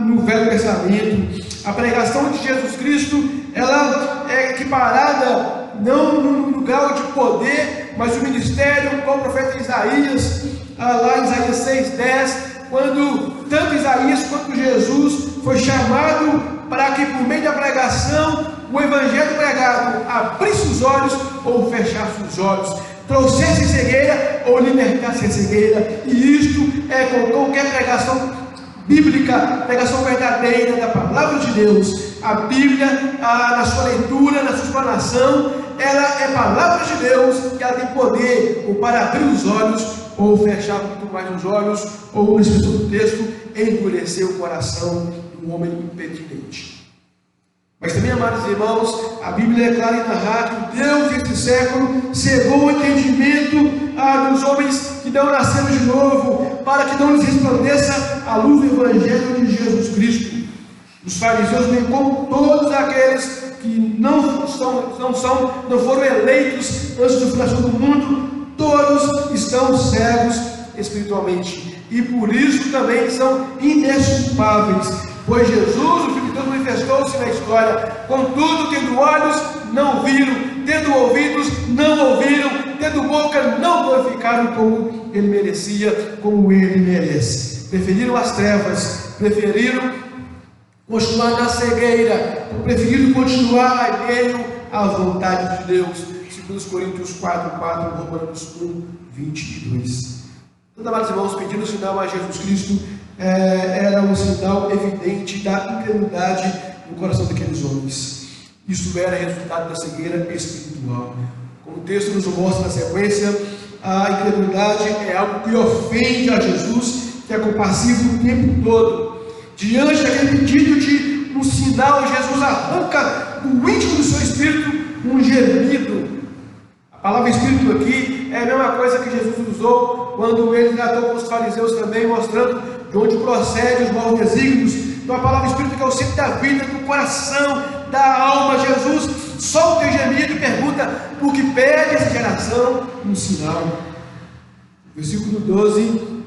no Velho Testamento. A pregação de Jesus Cristo, ela é equiparada não no grau de poder, mas o ministério com o profeta Isaías, lá em Isaías 6:10, quando tanto Isaías quanto Jesus foi chamado para que por meio da pregação, o evangelho pregado abrisse os olhos ou fechasse os olhos, trouxesse cegueira ou libertasse a cegueira. E isto é com qualquer pregação bíblica, pregação verdadeira da palavra de Deus. A Bíblia, na sua leitura, na sua explanação, ela é palavra de Deus e ela tem poder ou para abrir os olhos ou fechar muito mais os olhos, ou, na expressão do texto, endurecer o coração de um homem impertinente. Mas também, amados irmãos, a Bíblia é clara em narrar que Deus, neste século, cegou o entendimento dos homens que não nasceram de novo, para que não lhes resplandeça a luz do Evangelho de Jesus Cristo. Os fariseus, bem como todos aqueles que não foram eleitos antes da fundação do mundo, todos estão cegos espiritualmente. E por isso também são indesculpáveis, pois Jesus, o Filho de Deus, manifestou-se na história. Contudo, tendo olhos, não viram, tendo ouvidos, não ouviram, tendo boca, não glorificaram como ele merecia, como ele merece. Preferiram as trevas, preferiram continuar na cegueira, preferiram continuar alheio à vontade de Deus. 2 Coríntios 4:4, Romanos 1:22. Então, amados irmãos, pedindo o sinal a Jesus Cristo era um sinal evidente da incredulidade no coração daqueles homens. Isso era resultado da cegueira espiritual. Como o texto nos mostra na sequência, a incredulidade é algo que ofende a Jesus, que é compassivo o tempo todo. Diante daquele pedido de um sinal, Jesus arranca do íntimo do seu espírito um gemido. A palavra espírito aqui é a mesma coisa que Jesus usou quando ele tratou com os fariseus também, mostrando de onde procedem os maus desígnios. Então a palavra espírito que é o centro da vida, do coração, da alma. Jesus solta o gemido e pergunta: por que pede essa geração um sinal? Versículo 12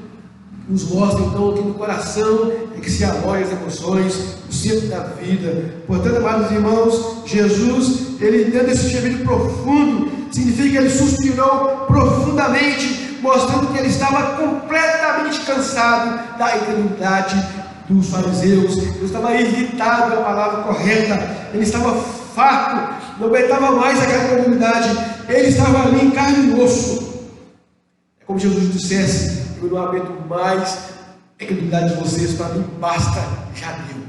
nos mostra então que no coração é que se aloja as emoções, o centro da vida. Portanto, amados irmãos, Jesus, ele dando esse gemido profundo, significa que ele suspirou profundamente, mostrando que ele estava completamente cansado da incredulidade dos fariseus. Ele estava irritado, é a palavra correta. Ele estava farto, não aguentava mais aquela incredulidade. Ele estava ali em carne e osso. É como Jesus dissesse: eu não aguento mais a incredulidade de vocês, para mim basta, já deu.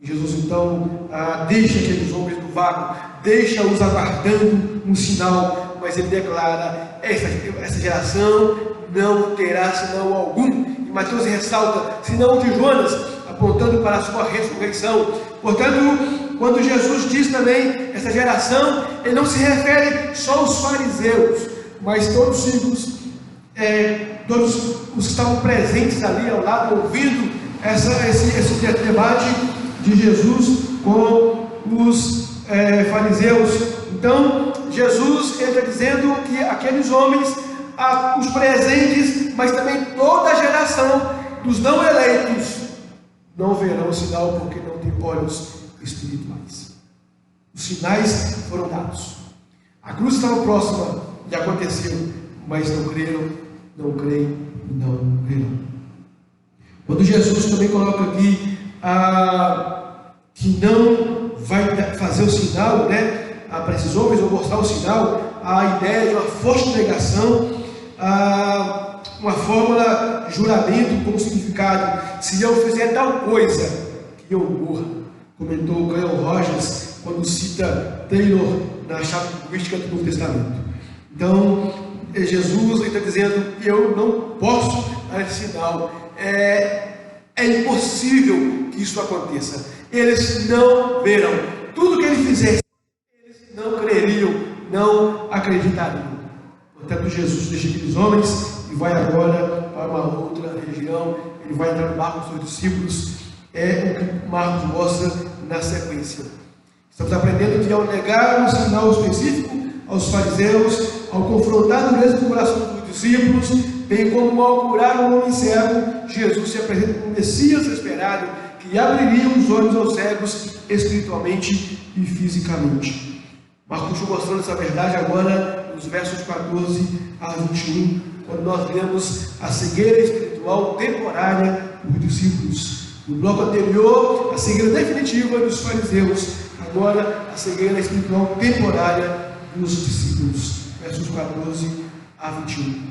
E Jesus então deixa aqueles homens no vácuo, deixa-os aguardando um sinal, mas ele declara: essa geração não terá sinal algum. E Mateus ressalta: senão o de Jonas, apontando para a sua ressurreição. Portanto, quando Jesus diz também essa geração, ele não se refere só aos fariseus, mas todos os filhos, todos os que estavam presentes ali ao lado, ouvindo esse debate de Jesus com os fariseus. Então, Jesus está dizendo que aqueles homens, os presentes, mas também toda a geração dos não eleitos, não verão o sinal, porque não tem olhos espirituais. Os sinais foram dados. A cruz estava próxima e aconteceu, mas não creram, não creem e não crerão. Quando Jesus também coloca aqui que não vai fazer o sinal, para esses homens, ou mostrar o sinal, a ideia de uma forte negação, uma fórmula juramento como significado: se eu fizer tal coisa, que eu morra. Comentou o Cleo Rogers quando cita Taylor na chave linguística do Novo Testamento. Então, Jesus está dizendo: eu não posso dar esse sinal, é impossível que isso aconteça. Eles não verão. Tudo que ele fizesse, eles não creriam, não acreditariam. Portanto, Jesus deixa aqueles homens e vai agora para uma outra região. Ele vai entrar no barco com seus discípulos. É o que Marcos mostra na sequência. Estamos aprendendo que ao negar um sinal específico aos fariseus, ao confrontar o mesmo coração dos discípulos, bem como ao curar um homem cego, Jesus se apresenta como Messias esperado, que abriria os olhos aos cegos espiritualmente e fisicamente. Marcos mostrando essa verdade agora nos versos 14 a 21, quando nós vemos a cegueira espiritual temporária dos discípulos. No bloco anterior, a cegueira definitiva dos fariseus, agora a cegueira espiritual temporária dos discípulos. Versos 14 a 21.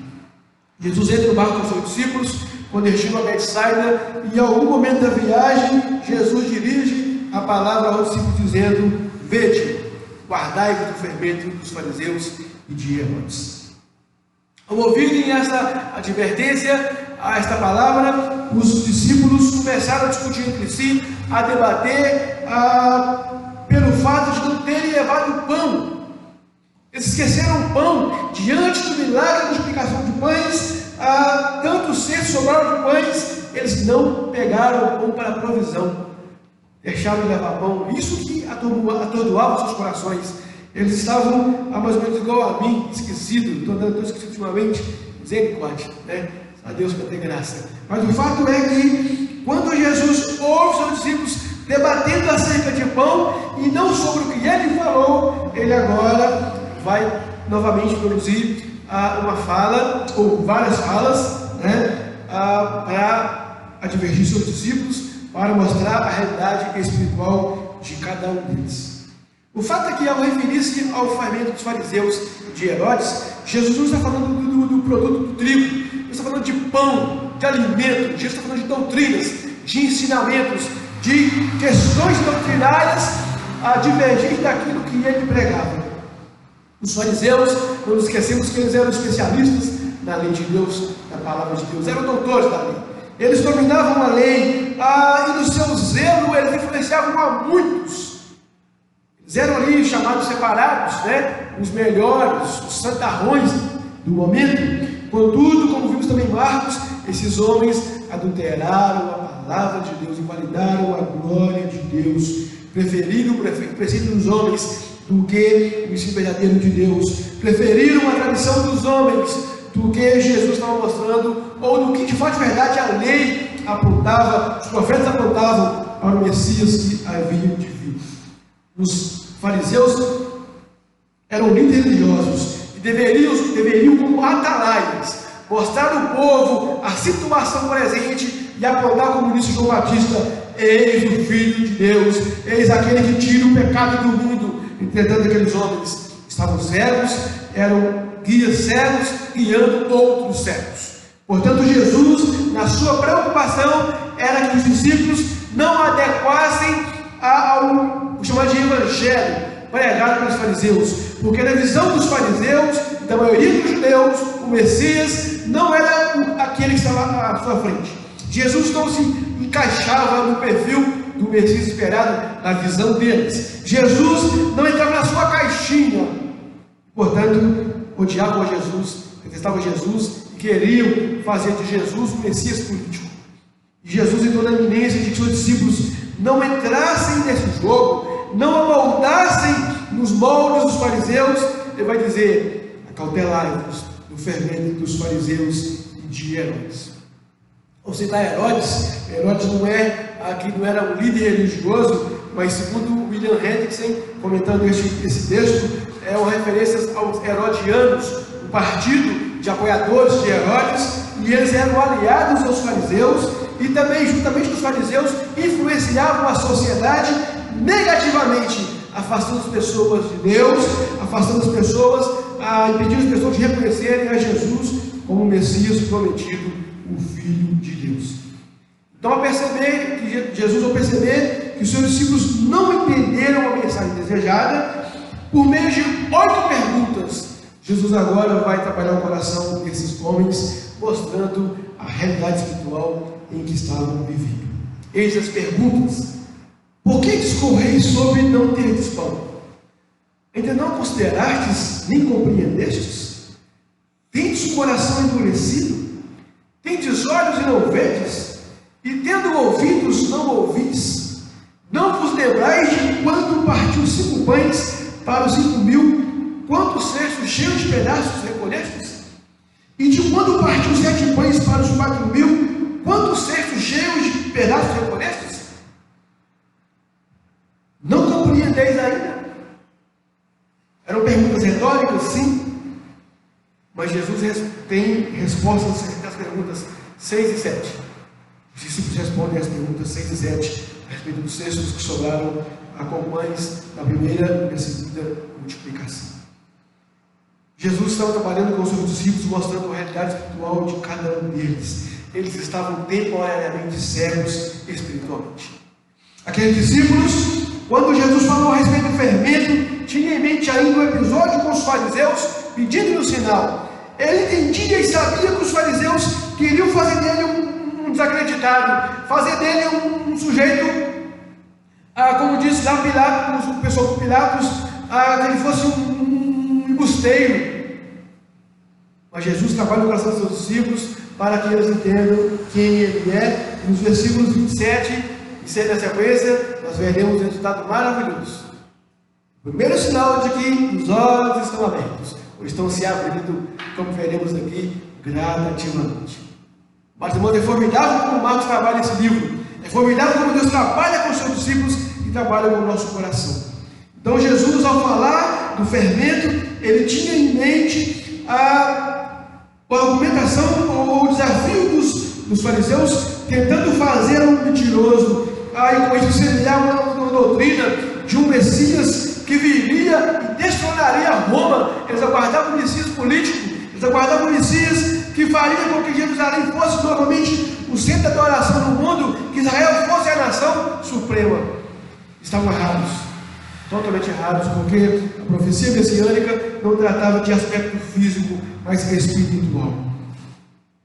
Jesus entra no barco com seus discípulos quando eles chegam a Betsaida, e em algum momento da viagem, Jesus dirige a palavra aos discípulos dizendo: vede, guardai-vos do fermento dos fariseus e de Herodes. Ao ouvirem essa advertência, a esta palavra, os discípulos começaram a discutir entre si, a debater pelo fato de não terem levado o pão. Eles esqueceram o pão diante do milagre da multiplicação de pães. Tantos cestos sobraram de pães, eles não pegaram o pão para a provisão, deixaram de levar pão. Isso que atordoava os seus corações. Eles estavam mais ou menos igual a mim, esquecido. Estou andando tão esquecido ultimamente. Misericórdia, né? A Deus para ter graça. Mas o fato é que quando Jesus ouve seus discípulos debatendo acerca de pão e não sobre o que ele falou, ele agora vai novamente produzir uma fala, ou várias falas, né, para advertir seus discípulos, para mostrar a realidade espiritual de cada um deles. O fato é que, ao referir-se ao fermento dos fariseus e de Herodes, Jesus não está falando do produto do trigo, ele está falando de pão, de alimento. Jesus está falando de doutrinas, de ensinamentos, de questões doutrinárias divergentes daquilo que ele pregava. Os fariseus, não nos esquecemos que eles eram especialistas na lei de Deus, na palavra de Deus, eram doutores da lei. Eles dominavam a lei, e no seu zelo eles influenciavam a muitos. Eles eram ali chamados separados, né? Os melhores, os santarrões do momento. Contudo, como vimos também em Marcos, esses homens adulteraram a palavra de Deus, invalidaram a glória de Deus, preferiram o princípio dos homens do que o ensino verdadeiro de Deus, preferiram a tradição dos homens do que Jesus estava mostrando, ou do que de fato de verdade a lei apontava, os profetas apontavam para o Messias que havia de vir. Os fariseus eram líderes religiosos e deveriam como atalaias, mostrar ao povo a situação presente e apontar, como disse João Batista: eis o Filho de Deus, eis aquele que tira o pecado do mundo. Entretanto, aqueles homens estavam cegos, eram guias cegos, guiando outros cegos. Portanto, Jesus, na sua preocupação, era que os discípulos não adequassem ao chamado de evangelho pregado pelos fariseus, porque na visão dos fariseus, da maioria dos judeus, o Messias não era aquele que estava à sua frente. Jesus não se encaixava no perfil do Messias esperado na visão deles. Jesus não entrava na sua caixinha. Portanto, odiavam Jesus, detestavam Jesus e queriam fazer de Jesus um Messias político. E Jesus entrou na iminência de que seus discípulos não entrassem nesse jogo, não amoldassem nos moldes dos fariseus. Ele vai dizer: acautelai-vos do fermento dos fariseus e de Herodes. Ao citar Herodes não era um líder religioso, mas segundo William Hendrickson, comentando esse texto, é uma referência aos herodianos, o partido de apoiadores de Herodes, e eles eram aliados aos fariseus, e também, juntamente com os fariseus, influenciavam a sociedade negativamente, afastando as pessoas de Deus, afastando as pessoas, impedindo as pessoas de reconhecerem a Jesus como o Messias prometido, o Filho de Deus. Então, ao perceber que os seus discípulos não entenderam a mensagem desejada, por meio de 8 perguntas, Jesus agora vai trabalhar o coração desses homens, mostrando a realidade espiritual em que estavam vivendo. Eis as perguntas: por que discorreis sobre não teres pão? Ainda não considerastes nem compreendestes? Tendes o coração endurecido? Tendes olhos e não vedes? E tendo ouvidos, não ouvis? Não vos lembrais de quando partiu 5 pães para os 5.000, quantos cestos cheios de pedaços recolhestes? E de quando partiu 7 pães para os 4.000, quantos cestos cheios de pedaços recolhestes? Não compreendeis ainda? Eram perguntas retóricas, sim, mas Jesus tem respostas às perguntas 6 e 7. Os discípulos respondem às perguntas 6 e 7 a respeito dos cestos que sobraram com pães na primeira e na segunda multiplicação. Jesus estava trabalhando com os seus discípulos, mostrando a realidade espiritual de cada um deles. Eles estavam temporariamente cegos espiritualmente. Aqueles discípulos, quando Jesus falou a respeito do fermento, tinha em mente ainda o episódio com os fariseus pedindo um sinal. Ele entendia e sabia que os fariseus queriam fazer dele um desacreditado, fazer dele um sujeito, como disse lá Pilatos, o pessoal de Pilatos, que ele fosse um embusteiro. Mas Jesus trabalha no coração dos seus discípulos para que eles entendam quem ele é. E nos versículos 27 e 6 da sequência, nós veremos um resultado maravilhoso. O primeiro sinal de que os olhos estão abertos, ou estão se abrindo, como veremos aqui, gradativamente. Mas, irmãos, é formidável como Marcos trabalha esse livro. É formidável como Deus trabalha com os seus discípulos e trabalha com o nosso coração. Então, Jesus, ao falar do fermento, ele tinha em mente a argumentação ou o desafio dos fariseus, tentando fazer um mentiroso, e com isso semelhar uma doutrina de um Messias que viria e destronaria Roma. Eles aguardavam o Messias político, eles aguardavam o Messias que faria com que Jerusalém fosse novamente o centro da adoração no mundo, que Israel fosse a nação suprema. Estavam errados, totalmente errados, porque a profecia messiânica não tratava de aspecto físico, mas espiritual.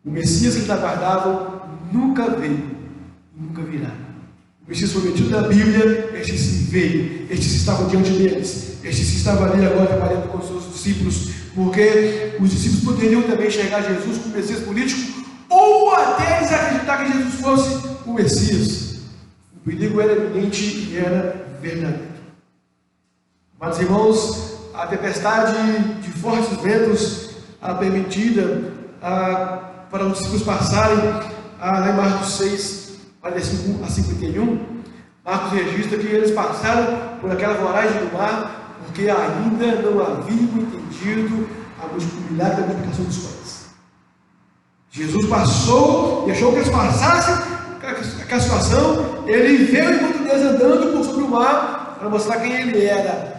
O Messias que eles aguardavam nunca veio, nunca virá. O Messias prometido da Bíblia, este se veio, este se estava diante deles, este se estava ali agora trabalhando com os seus discípulos, porque os discípulos poderiam também enxergar Jesus como Messias político, ou até eles acreditar que Jesus fosse o Messias. O perigo era eminente e era verdadeiro. Mas, irmãos, a tempestade de fortes ventos permitida para os discípulos passarem, lá em Marcos 6, 45 a 51, Marcos registra que eles passaram por aquela voragem do mar, porque ainda não haviam entendido o milagre da multiplicação dos pães. Jesus passou e achou que eles passassem aquela situação. Ele veio enquanto Deus andando por sobre o mar para mostrar quem ele era,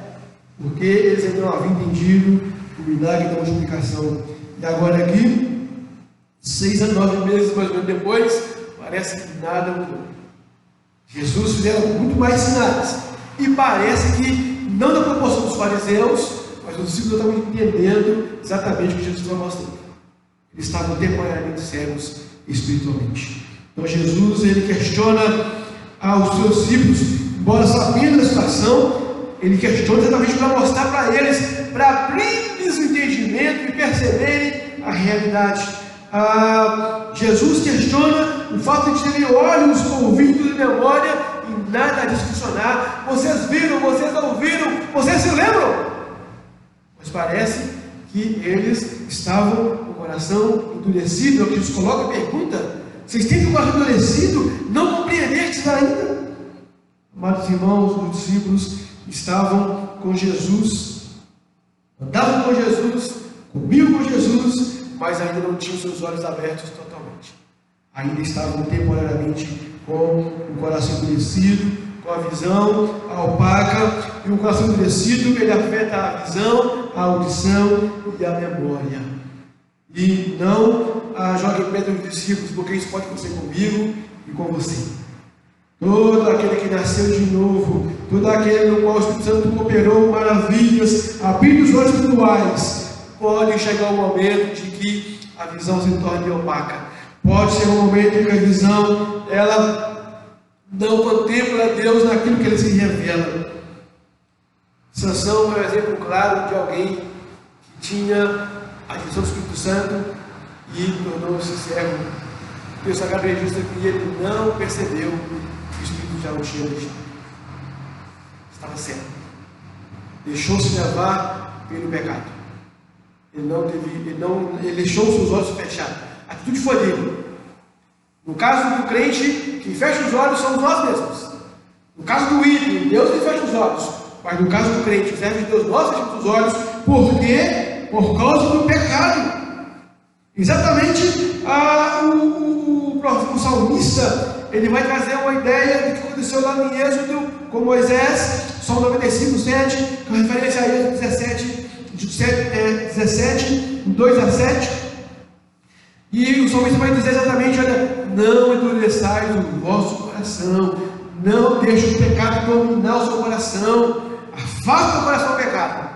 porque eles ainda não haviam entendido o milagre da multiplicação. E agora aqui, 6 a 9 meses mais ou menos depois, parece que nada mudou. Jesus fizeram muito mais sinais, e parece que não na proporção dos fariseus, mas os discípulos estavam entendendo exatamente o que Jesus estava mostrando. Eles estavam temporariamente cegos espiritualmente. Então Jesus, ele questiona aos seus discípulos, embora sabendo da situação, ele questiona exatamente para mostrar para eles, para abrir-lhes o entendimento e perceberem a realidade. Jesus questiona o fato de terem olhos, ouvidos e memória, e nada disso funcionar. Vocês viram, vocês ouviram, vocês se lembram? Mas parece que eles estavam com o coração endurecido. É o que Jesus coloca a pergunta: vocês têm o coração endurecido? Não compreendestes ainda? Amados irmãos, os discípulos estavam com Jesus, andavam com Jesus, comiam com Jesus, mas ainda não tinham seus olhos abertos totalmente. Ainda estavam temporariamente com o coração endurecido, com a visão opaca. E o coração endurecido, ele afeta a visão, a audição e a memória. E não jogue pedra nos discípulos, porque isso pode acontecer comigo e com você. Todo aquele que nasceu de novo, todo aquele no qual o Espírito Santo operou maravilhas, abrindo os olhos espirituais, pode chegar o momento de que a visão se torne opaca. Pode ser um momento em que a visão, ela não contempla Deus naquilo que ele se revela. Sansão é um exemplo claro de alguém que tinha a visão do Espírito Santo e tornou-se cego. Deus Sagrado registra que ele não percebeu que o Espírito já o tinha deixado. Estava cego. Deixou-se levar pelo pecado. Ele deixou os seus olhos fechados. A atitude foi dele. No caso do crente, quem fecha os olhos somos nós mesmos. No caso do ímpio, Deus lhe fecha os olhos. Mas no caso do crente, os servos de Deus, nós fechamos os olhos. Por quê? Por causa do pecado. Exatamente o salmista, ele vai trazer uma ideia do que aconteceu lá em Êxodo com Moisés, Salmo 95, 7, com referência a Êxodo 17, 2 a 7. E o salmista vai dizer exatamente: olha, não endureçais o vosso coração, Não deixe o pecado dominar o seu coração. Afasta o coração do pecado.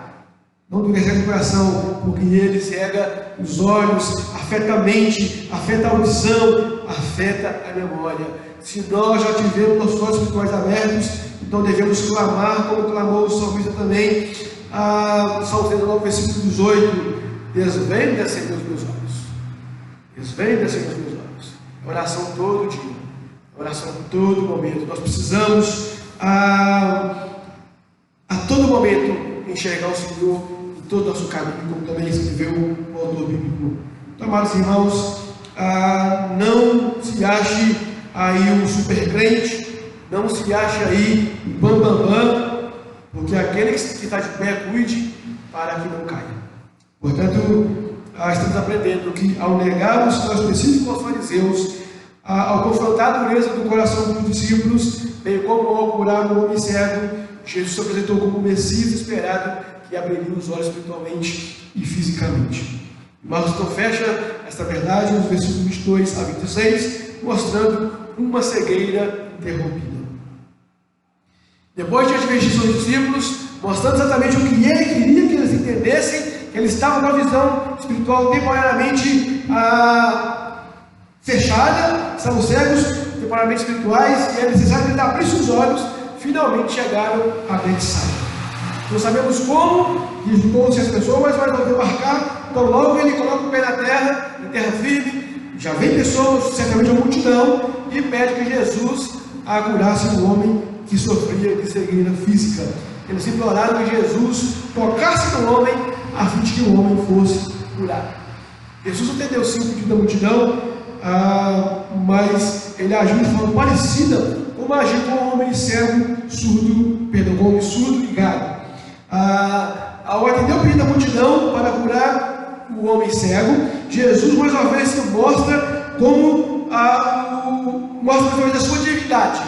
Não endurecer o coração, porque ele cega os olhos, afeta a mente, afeta a audição, afeta a memória. Se nós já tivemos nossos olhos espirituais abertos, então devemos clamar, como clamou o salmista também, Salmo 39, versículo 18: desvenda-se os meus olhos, desvenda-se os meus olhos. Oração todo dia, oração todo momento. Nós precisamos a todo momento enxergar o Senhor em todo o nosso caminho, como também escreveu o autor bíblico. Então, amados irmãos, não se ache aí um super crente, não se ache aí um bam, porque aquele que está de pé, cuide para que não caia. Portanto, estamos aprendendo que ao negar o sinal específico aos fariseus, ao confrontar a dureza do coração dos discípulos, bem como ao curar o homem cego, Jesus se apresentou como o Messias esperado, que abriria os olhos espiritualmente e fisicamente. Marcos então fecha esta verdade nos versículos 22 a 26, mostrando uma cegueira interrompida. Depois de advertir seus discípulos, mostrando exatamente o que ele queria que eles entendessem, que eles estavam com a visão espiritual temporariamente fechada, estavam cegos, temporariamente espirituais, e é necessário que eles abrissem os olhos. Finalmente chegaram a Betsaida. Não sabemos como encontrou-se as pessoas, mas vão demarcar. Então logo ele coloca o pé na terra, em terra firme. Já vem pessoas, certamente a multidão, e pede que Jesus curasse um homem que sofria de cegueira física. Eles imploraram que Jesus tocasse no homem, a fim de que o homem fosse curado. Jesus atendeu sim o pedido da multidão, mas ele agiu de forma parecida como agiu com o homem cego, com o homem surdo e gago. Ao atender o pedido da multidão para curar o homem cego, Jesus mais uma vez se mostra como mostra a sua divindade,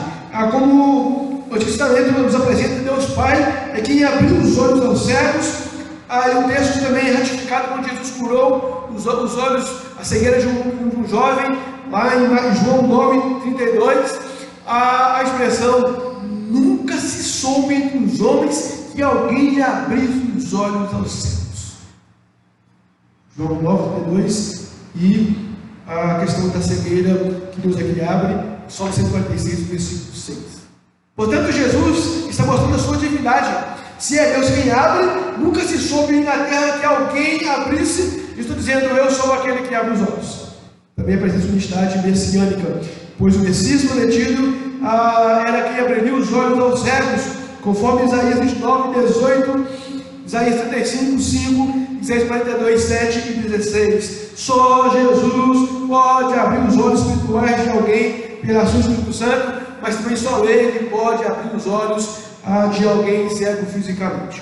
como o Antigo Testamento nos apresenta Deus Pai é quem abriu os olhos aos cegos. E o texto também é ratificado quando Jesus curou os olhos, a cegueira de um jovem, lá em João 9:32, a expressão: nunca se soube entre os homens que alguém lhe abrisse os olhos aos cegos. João 9:32, e a questão da cegueira que Deus aqui abre, Salmo 146, versículo 6. Portanto, Jesus está mostrando a sua divindade. Se é Deus quem abre, nunca se soube na terra que alguém abrisse. Estou dizendo, eu sou aquele que abre os olhos. Também a presença de unidade messiânica, pois o Messias prometido era quem abriria os olhos aos cegos, conforme Isaías 29:18, Isaías 35:5, Isaías 42:7 e 16. Só Jesus pode abrir os olhos espirituais de alguém pela ação do Espírito Santo, mas também só Ele pode abrir os olhos de alguém cego fisicamente.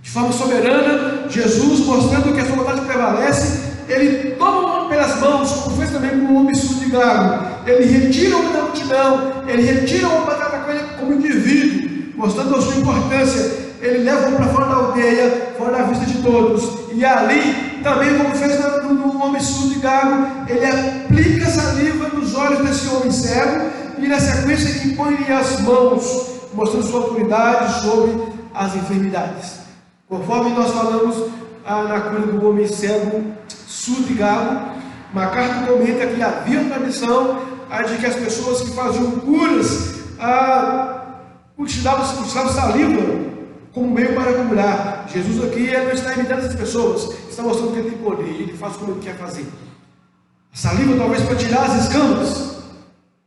De forma soberana, Jesus, mostrando que a sua vontade prevalece, Ele toma o homem pelas mãos, como fez também com o homem surdo e gago. Ele retira o homem da multidão, Ele retira o homem para tratar com ele como indivíduo, mostrando a sua importância. Ele leva o homem para fora da aldeia, fora da vista de todos, e ali, também como fez no homem surdo e gago, Ele aplica saliva nos olhos desse homem cego, e na sequência ele impõe-lhe as mãos, mostrando sua autoridade sobre as enfermidades. Conforme nós falamos na cura do homem cego, surdo e gago, MacArthur comenta que havia uma tradição de que as pessoas que faziam curas utilizavam saliva como meio para curar. Jesus aqui não está imitando essas pessoas, está mostrando que ele tem poder, ele faz como ele quer fazer. A saliva talvez para tirar as escamas.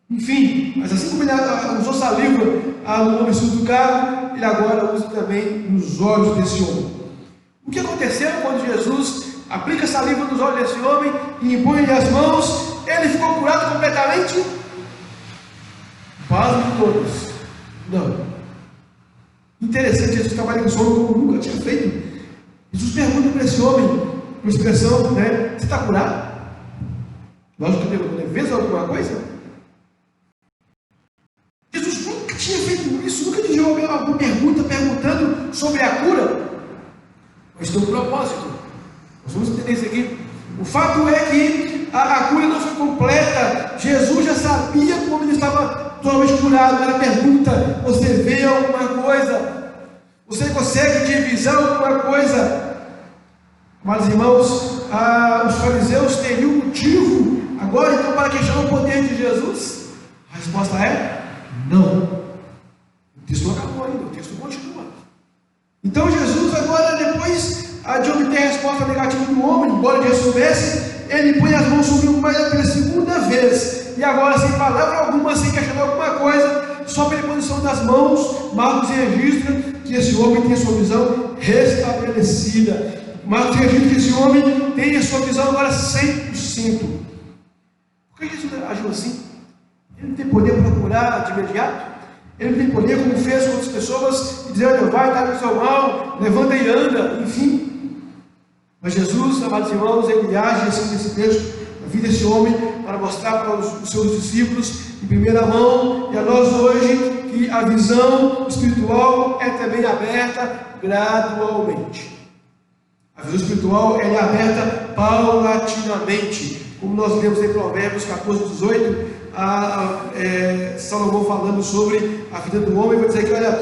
Enfim, mas assim como ele usou saliva no homem surdo e gago, ele agora usa também nos olhos desse homem. O que aconteceu quando Jesus aplica saliva nos olhos desse homem e impõe-lhe as mãos? Ele ficou curado completamente? Quase todos. Não. Interessante, Jesus trabalha com esse homem como nunca tinha feito. Jesus pergunta para esse homem, com expressão, você está curado? Lógico que ele fez alguma coisa? Jesus nunca tinha feito isso, nunca tinha alguma pergunta perguntando sobre a cura. Mas tem um propósito. Nós vamos entender isso aqui. O fato é que a cura não foi completa. Jesus já sabia como ele estava estava totalmente curado. Ela pergunta: você vê alguma coisa? Você consegue divisar alguma coisa? Mas, irmãos, os fariseus teriam motivo agora então para questionar o poder de Jesus? A resposta é não. O texto não acabou ainda, o texto continua. Então Jesus agora, depois de obter a resposta negativa do homem, embora ele soubesse, ele põe as mãos sobre o pai pela segunda vez, e agora sem palavra alguma, sem questionar alguma coisa, só pela posição das mãos, Marcos registra que esse homem tem a sua visão restabelecida. Marcos registra que esse homem tem a sua visão agora 100%. Por que Jesus agiu assim? Ele não tem poder para curar de imediato? Ele não tem poder, como fez com outras pessoas, e dizer: olha, vai, está com o seu mal, levanta e anda, enfim. Mas Jesus, amados irmãos, ele age assim nesse texto, na vida desse homem, para mostrar para os seus discípulos, em primeira mão, e a nós hoje, que a visão espiritual é também aberta gradualmente. A visão espiritual ela é aberta paulatinamente, como nós lemos em Provérbios 14, 18, Salomão falando sobre a vida do homem, vai dizer que, olha,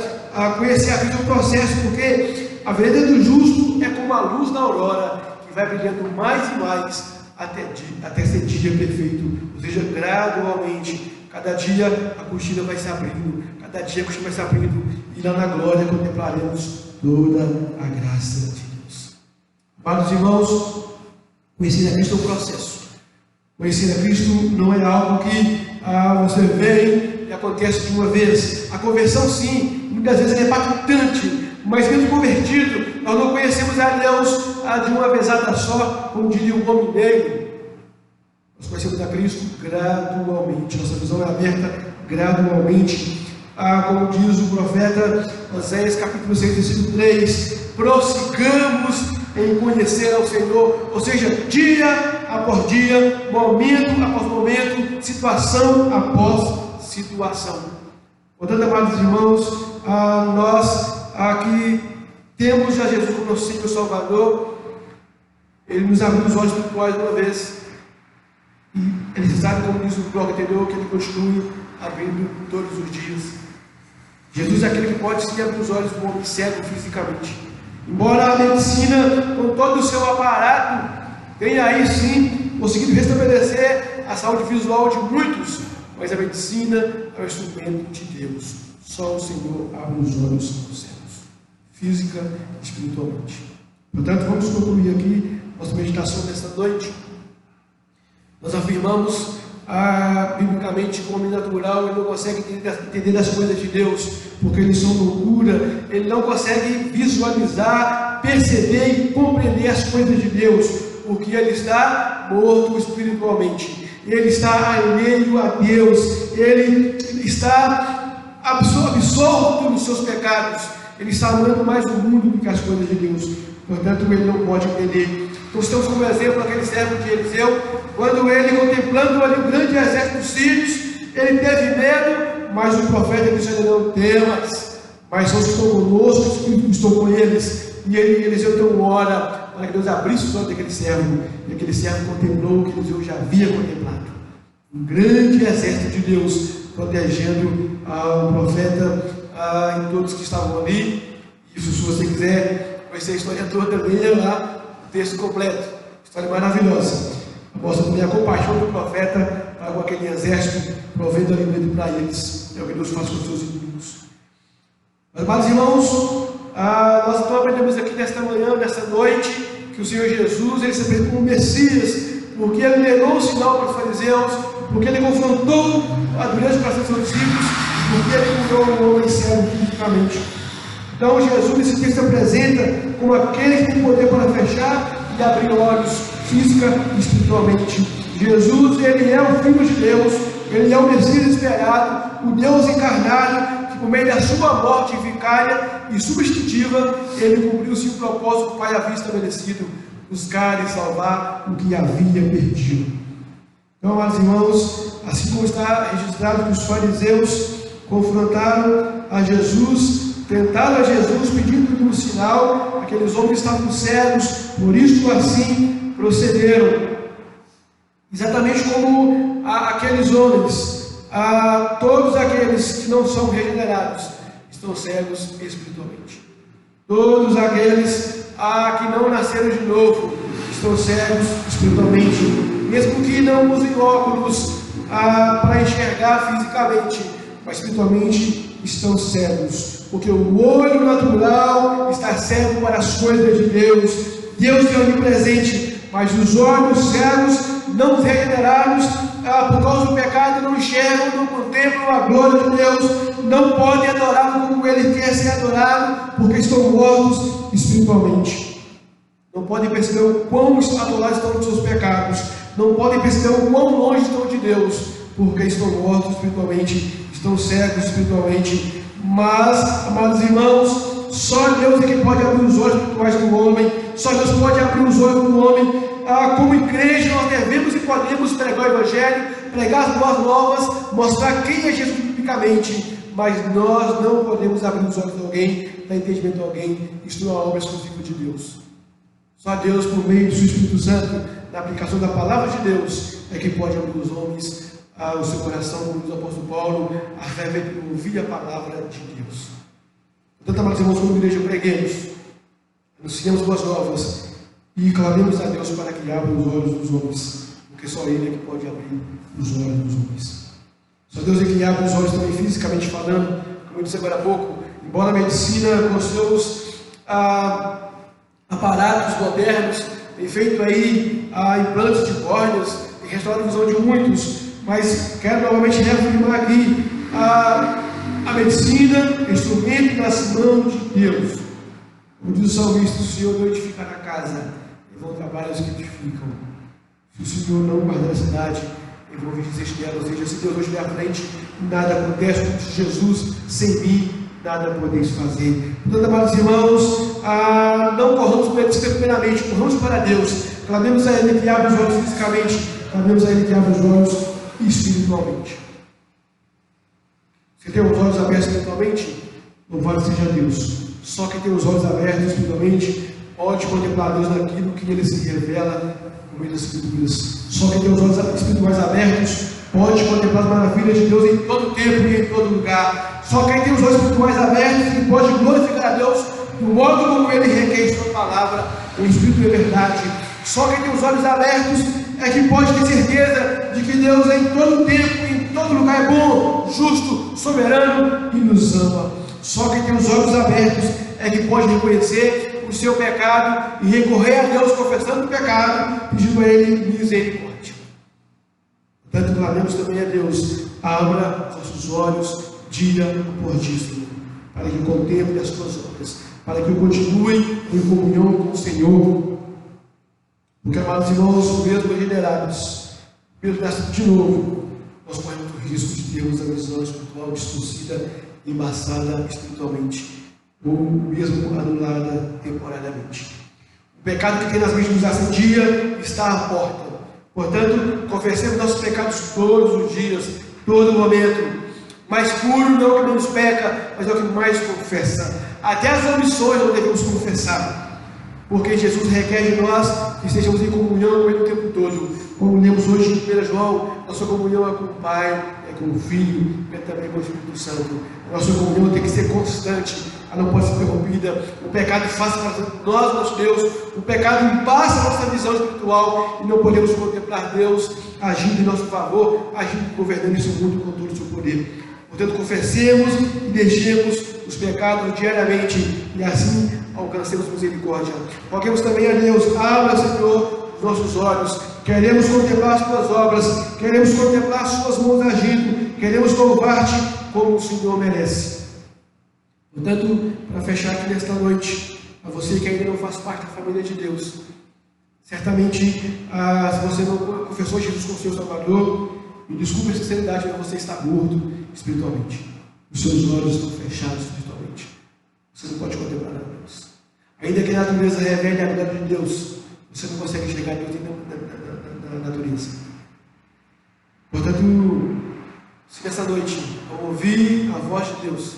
conhecer a vida é um processo, porque a vereda do justo é como a luz da aurora, que vai brilhando mais e mais até ser dia perfeito. Ou seja, gradualmente, cada dia a cortina vai se abrindo, cada dia a cortina vai se abrindo, e lá na glória contemplaremos toda a graça de Deus. Amados irmãos, conhecer a Cristo é um processo. Conhecer a Cristo não é algo que você vem e acontece de uma vez. A conversão, sim, muitas vezes é impactante, mas mesmo convertido, nós não conhecemos a Deus de uma vezada só, como diria o homem negro. Nós conhecemos a Cristo gradualmente, nossa visão é aberta gradualmente. Como diz o profeta Oséias, capítulo 6, versículo 3, prossigamos em conhecer ao Senhor, ou seja, dia após dia, momento após momento, situação após situação. Portanto, amados irmãos, nós aqui temos já Jesus como nosso Senhor Salvador. Ele nos abriu os olhos espirituais uma vez, e é necessário, como diz o bloco anterior, que ele continue abrindo todos os dias. Jesus é aquele que pode sim abrir os olhos do homem cego fisicamente. Embora a medicina, com todo o seu aparato, tenha aí sim conseguido restabelecer a saúde visual de muitos, mas a medicina é um instrumento de Deus. Só o Senhor abre os olhos dos cegos, física e espiritualmente. Portanto, vamos concluir aqui nossa meditação desta noite. Nós afirmamos biblicamente, como homem natural, ele não consegue entender as coisas de Deus, porque eles são loucura. Ele não consegue visualizar, perceber e compreender as coisas de Deus, porque ele está morto espiritualmente, ele está alheio a Deus, ele está absorto nos seus pecados, ele está amando mais o mundo do que as coisas de Deus. Portanto, ele não pode entender. Então, estamos como exemplo aquele servo de Eliseu, quando ele, contemplando ali o grande exército dos sírios, ele teve medo, mas o profeta disse: não temas, mas são os que estão conosco, os que estão com eles. E Eliseu então ora para que Deus abrisse os olhos daquele servo, e aquele servo contemplou o que Eliseu já havia contemplado: um grande exército de Deus protegendo o profeta e todos que estavam ali. Isso, se você quiser conhecer a história toda, leia lá o texto completo, história maravilhosa. Mostra também a compaixão do profeta para com aquele exército, provendo alimento para eles. É o que Deus faz com os seus inimigos. Mas, amados irmãos, nós então aprendemos aqui nesta manhã, nesta noite, que o Senhor Jesus ele se apresentou como Messias, porque ele negou o sinal para os fariseus, porque ele confrontou a dureza para os seus discípulos, porque ele curou um homem cego fisicamente. Então, Jesus nesse texto apresenta como aquele que tem poder para fechar e abrir olhos, física e espiritualmente. Jesus, ele é o Filho de Deus, ele é o Messias esperado, o Deus encarnado, que por meio da sua morte vicária e substitutiva, ele cumpriu-se o propósito que o Pai havia estabelecido, buscar e salvar o que havia perdido. Então, amados irmãos, assim como está registrado que os fariseus confrontaram a Jesus, tentaram a Jesus pedindo um sinal, aqueles homens estavam cegos, por isso assim procederam. Exatamente como aqueles homens, todos aqueles que não são regenerados estão cegos espiritualmente. Todos aqueles que não nasceram de novo estão cegos espiritualmente, mesmo que não usem óculos para enxergar fisicamente, mas espiritualmente estão cegos, porque o olho natural está cego para as coisas de Deus. Deus é onipresente, mas os olhos cegos, não regenerados por causa do pecado, não enxergam, não contemplam a glória de Deus, não podem adorá-lo como Ele quer ser adorado, porque estão mortos espiritualmente. Não podem perceber o quão atolados estão nos seus pecados, não podem perceber o quão longe estão de Deus, porque estão mortos espiritualmente, estão cegos espiritualmente. Mas, amados irmãos, só Deus é que pode abrir os olhos espirituais do homem, só Deus pode abrir os olhos do homem. Como igreja, nós devemos e podemos pregar o Evangelho, pregar as boas novas, mostrar quem é Jesus biblicamente, mas nós não podemos abrir os olhos de alguém, dar entendimento de alguém. Isto é uma obra exclusiva de Deus. Só Deus, por meio do seu Espírito Santo, na aplicação da palavra de Deus, é que pode abrir os homens, o seu coração, como diz o apóstolo Paulo, a fé vem por ouvir a palavra de Deus. Portanto, amados irmãos, como igreja, preguemos, anunciemos boas novas e clamemos a Deus para que abra os olhos dos homens, porque só Ele é que pode abrir os olhos dos homens. Só Deus é que abre os olhos também fisicamente falando, como eu disse agora há pouco. Embora a medicina, com seus aparatos modernos, tem feito aí implantes de córneas, tem restaurado a visão de muitos, mas quero novamente reafirmar aqui, a medicina é instrumento nas mãos de Deus. Como diz o salmista, o Senhor não edifica a casa, e vão trabalhar os que edificam. Se o Senhor não guardar a cidade, eu vou dizer dela. Ou seja, se Deus não estiver à frente, nada acontece. Como disse Jesus, sem mim nada podeis fazer. Portanto, amados irmãos, não corramos com medicina primeiramente, corramos para Deus. Clamemos a Ele que abre os olhos fisicamente, clamemos a Ele que abre os olhos espiritualmente. Você tem os olhos abertos espiritualmente? Louvado seja Deus. Só quem tem os olhos abertos espiritualmente pode contemplar Deus naquilo que Ele se revela no meio das Escrituras. Só quem tem os olhos espirituais abertos pode contemplar as maravilhas de Deus em todo tempo e em todo lugar. Só quem tem os olhos espirituais abertos pode glorificar a Deus do modo como Ele requer em sua palavra, em espírito e verdade. Só quem tem os olhos abertos é que pode ter certeza de que Deus em todo tempo, em todo lugar é bom, justo, soberano e nos ama. Só quem tem os olhos abertos é que pode reconhecer o seu pecado e recorrer a Deus confessando o pecado, pedindo a Ele misericórdia. Portanto, clamemos também a Deus, abra nossos olhos dia por dia, para que contemple as tuas obras, para que eu continue em comunhão com o Senhor. Porque, amados irmãos, mesmo regenerados, mesmo nascidos de novo, nós corremos o risco de termos a visão espiritual distorcida, embaçada espiritualmente, ou mesmo anulada temporariamente. O pecado que tem nas mentes nos assedia está à porta. Portanto, confessemos nossos pecados todos os dias, todo momento. Mais puro não é o que menos peca, mas é o que mais confessa. Até as omissões não devemos confessar, porque Jesus requer de nós que estejamos em comunhão com Ele o tempo todo. Como lemos hoje em 1 João, nossa comunhão é com o Pai, é com o Filho, é também com o Espírito Santo. Nossa comunhão tem que ser constante, ela não pode ser interrompida. O pecado faz para nós, nosso Deus, o pecado embaça a nossa visão espiritual e não podemos contemplar Deus agindo em nosso favor, agindo, governando esse mundo com todo o seu poder. Portanto, confessemos e deixemos os pecados diariamente e assim alcancemos misericórdia. Roguemos também a Deus, abra, Senhor, os nossos olhos. Queremos contemplar as tuas obras, queremos contemplar as suas mãos agindo, queremos louvar-te como o Senhor merece. Portanto, para fechar aqui nesta noite, a você que ainda não faz parte da família de Deus, certamente, se você não confessou Jesus como seu Salvador, me desculpe a sinceridade, mas você está morto espiritualmente. Os seus olhos estão fechados espiritualmente. Você não pode contemplar a Deus. Ainda que a natureza revele a glória de Deus, você não consegue enxergar Deus na natureza. Portanto, se nessa noite, ao ouvir a voz de Deus,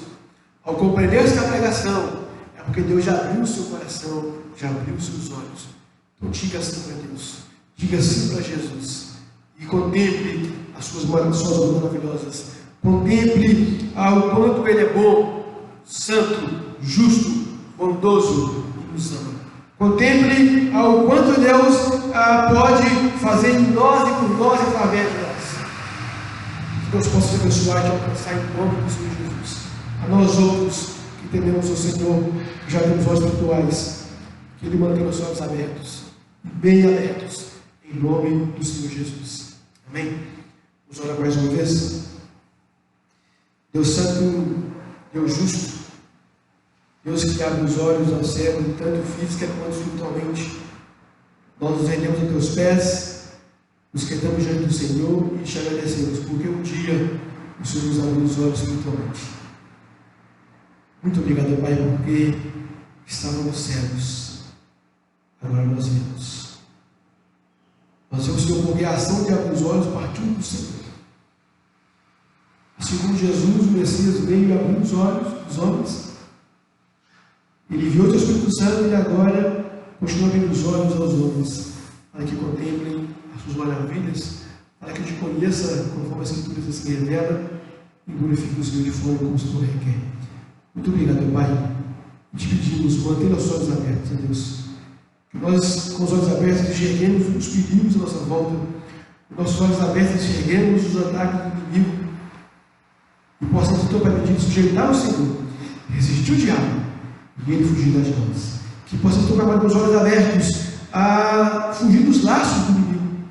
ao compreender esta pregação, é porque Deus já abriu o seu coração, já abriu os seus olhos. Então diga sim para Deus, diga sim para Jesus, e contemple as suas obras maravilhosas. Contemple o quanto Ele é bom, santo, justo, bondoso e nos ama. Contemple o quanto Deus pode fazer em nós e por nós e através de nós. Que Deus possa te abençoar e te alcançar em nome do Senhor Jesus. A nós outros que tememos o Senhor, que já temos olhos espirituais, que Ele mantenha os olhos abertos, bem abertos, em nome do Senhor Jesus. Amém? Vamos orar mais uma vez. Deus Santo, Deus Justo, Deus que abre os olhos ao céu, tanto física quanto espiritualmente, nós nos rendemos a teus pés, nos quedamos diante do Senhor e te agradecemos, porque um dia o Senhor nos abriu os olhos espiritualmente. Muito obrigado, Pai, porque estávamos cegos, agora nós vemos. Nós vemos, Senhor, porque a ação de abrir os olhos partiu do Senhor. Segundo Jesus, o Messias veio e abriu os olhos dos homens. Ele enviou o teu Espírito Santo e agora continua abrindo os olhos aos homens, para que contemplem as suas maravilhas, para que te conheça conforme as Escrituras se revela e glorifique o Senhor de forma como o Senhor requer. Muito obrigado, Pai. Te pedimos, mantenha os olhos abertos, a Deus. Que nós, com os olhos abertos, enxerguemos os perigos à nossa volta, com nossos olhos abertos, enxerguemos os ataques do inimigo, e possamos, então, Pai bendito, sujeitar o Senhor, resistir o diabo, e ele fugirá de nós. Que possamos, então, com os olhos abertos, a fugir dos laços do inimigo.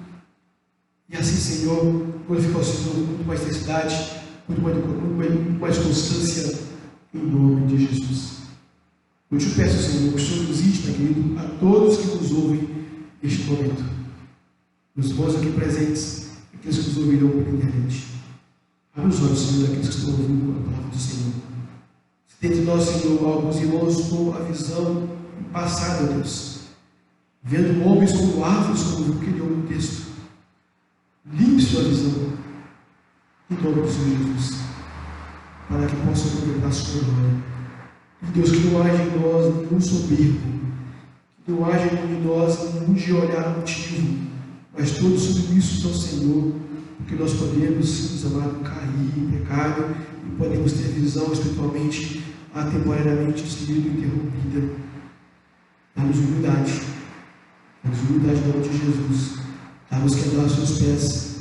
E assim, Senhor, glorificar o Senhor com muito mais intensidade, muito mais constância, em nome de Jesus. Eu te peço, Senhor, que o Senhor visite, Pai querido, a todos que nos ouvem neste momento. Os irmãos aqui presentes, aqueles que nos ouvirão pela internet. Abre os olhos, Senhor, daqueles que estão ouvindo a palavra do Senhor. Se tem de nós, Senhor, alguns irmãos com a visão passada, Deus, vendo homens como árvores, como viu aquele homem no texto. Limpe sua visão, em nome do Senhor Jesus, para que possam contemplar a sua glória. Deus, que não haja em nós nenhum soberbo, que não haja em nós nenhum de olhar motivo, mas todos submissos ao Senhor, porque nós podemos, Senhor amado, cair em pecado e podemos ter visão espiritualmente, temporariamente, Senhor, interrompida. Dá-nos humildade em nome de Jesus. Dá-nos quedar aos seus pés,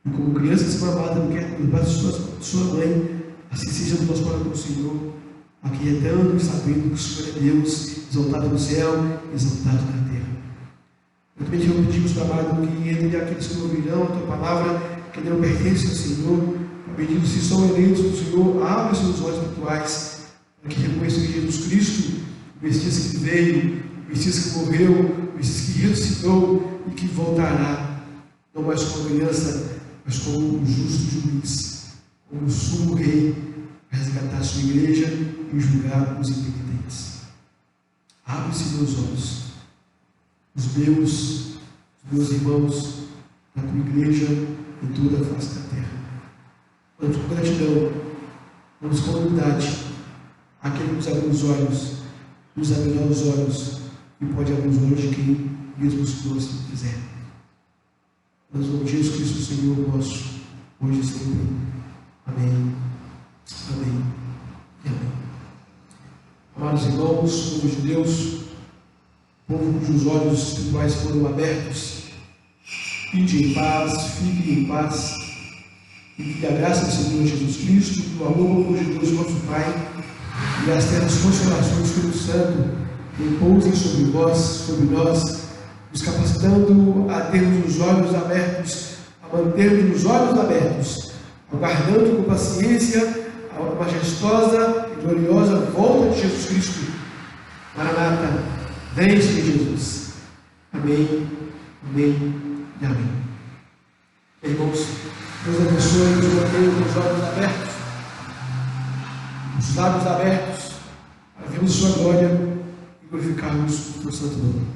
e como criança desmamada nos braços de sua mãe, assim seja do nosso coração, Senhor, aquietando e sabendo que o Senhor é Deus, exaltado no céu, exaltado na terra. Eu também te pedimos, amado, que entre aqueles que ouvirão a tua palavra, que não pertencem ao Senhor, pedindo se são eleitos do Senhor, abre seus olhos espirituais, para que reconheçam que Jesus Cristo, o Messias que veio, o Messias que morreu, o Messias que ressuscitou e que voltará, não mais como criança, mas como um justo juiz, como um sumo rei, resgatar a sua igreja e julgar os impenitentes. Abre-se meus olhos, os meus irmãos, da tua igreja em toda a face da terra. Vamos com gratidão, vamos com humildade, aquele que nos abre os olhos, nos abrirá os olhos e pode abrir os olhos de quem mesmo se nós quiser. Nós vamos Jesus Cristo, Senhor nosso, hoje e sempre. Amém. Amém. Amém. Amados irmãos, povo de Deus, povo cujos olhos espirituais foram abertos, ide em paz, fique em paz, e que a graça do Senhor Jesus Cristo, o amor de Deus nosso Pai, e as terras consolações do Espírito Santo repousem sobre vós, sobre nós, nos capacitando a termos os olhos abertos, a mantermos os olhos abertos, aguardando com paciência a majestosa e gloriosa volta de Jesus Cristo. Maranata, vem, Senhor Jesus. Amém, amém e amém. Irmãos, Deus abençoe e nos mantenha com os olhos abertos, os lábios abertos, para vermos sua glória e glorificarmos o seu santo nome.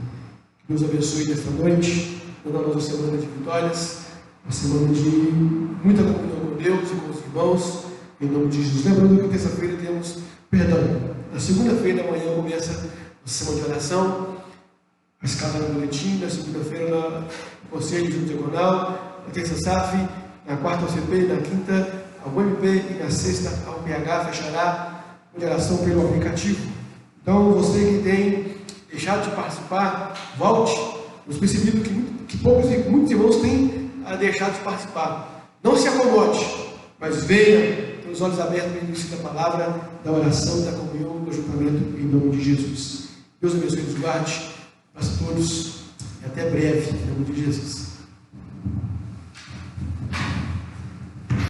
Que Deus abençoe nesta noite, toda a nossa semana de vitórias, uma semana de muita comunhão com Deus e com os irmãos, em nome de Jesus. Lembrando que terça-feira temos, na segunda-feira da manhã começa a semana de oração, a escala no boletim, na segunda-feira no conselho diaconal, na terça SAF, na quarta ao CP, na quinta ao MP e na sexta ao PH, fechará com oração pelo aplicativo. Então, você que tem deixado de participar, volte. Nos percebido que muitos irmãos têm deixado de participar. Não se acomode, mas venha com os olhos abertos para o da palavra, da oração, da comunhão, do ajuntamento, em nome de Jesus. Deus abençoe e nos guarde. Para todos, e até breve, em nome de Jesus.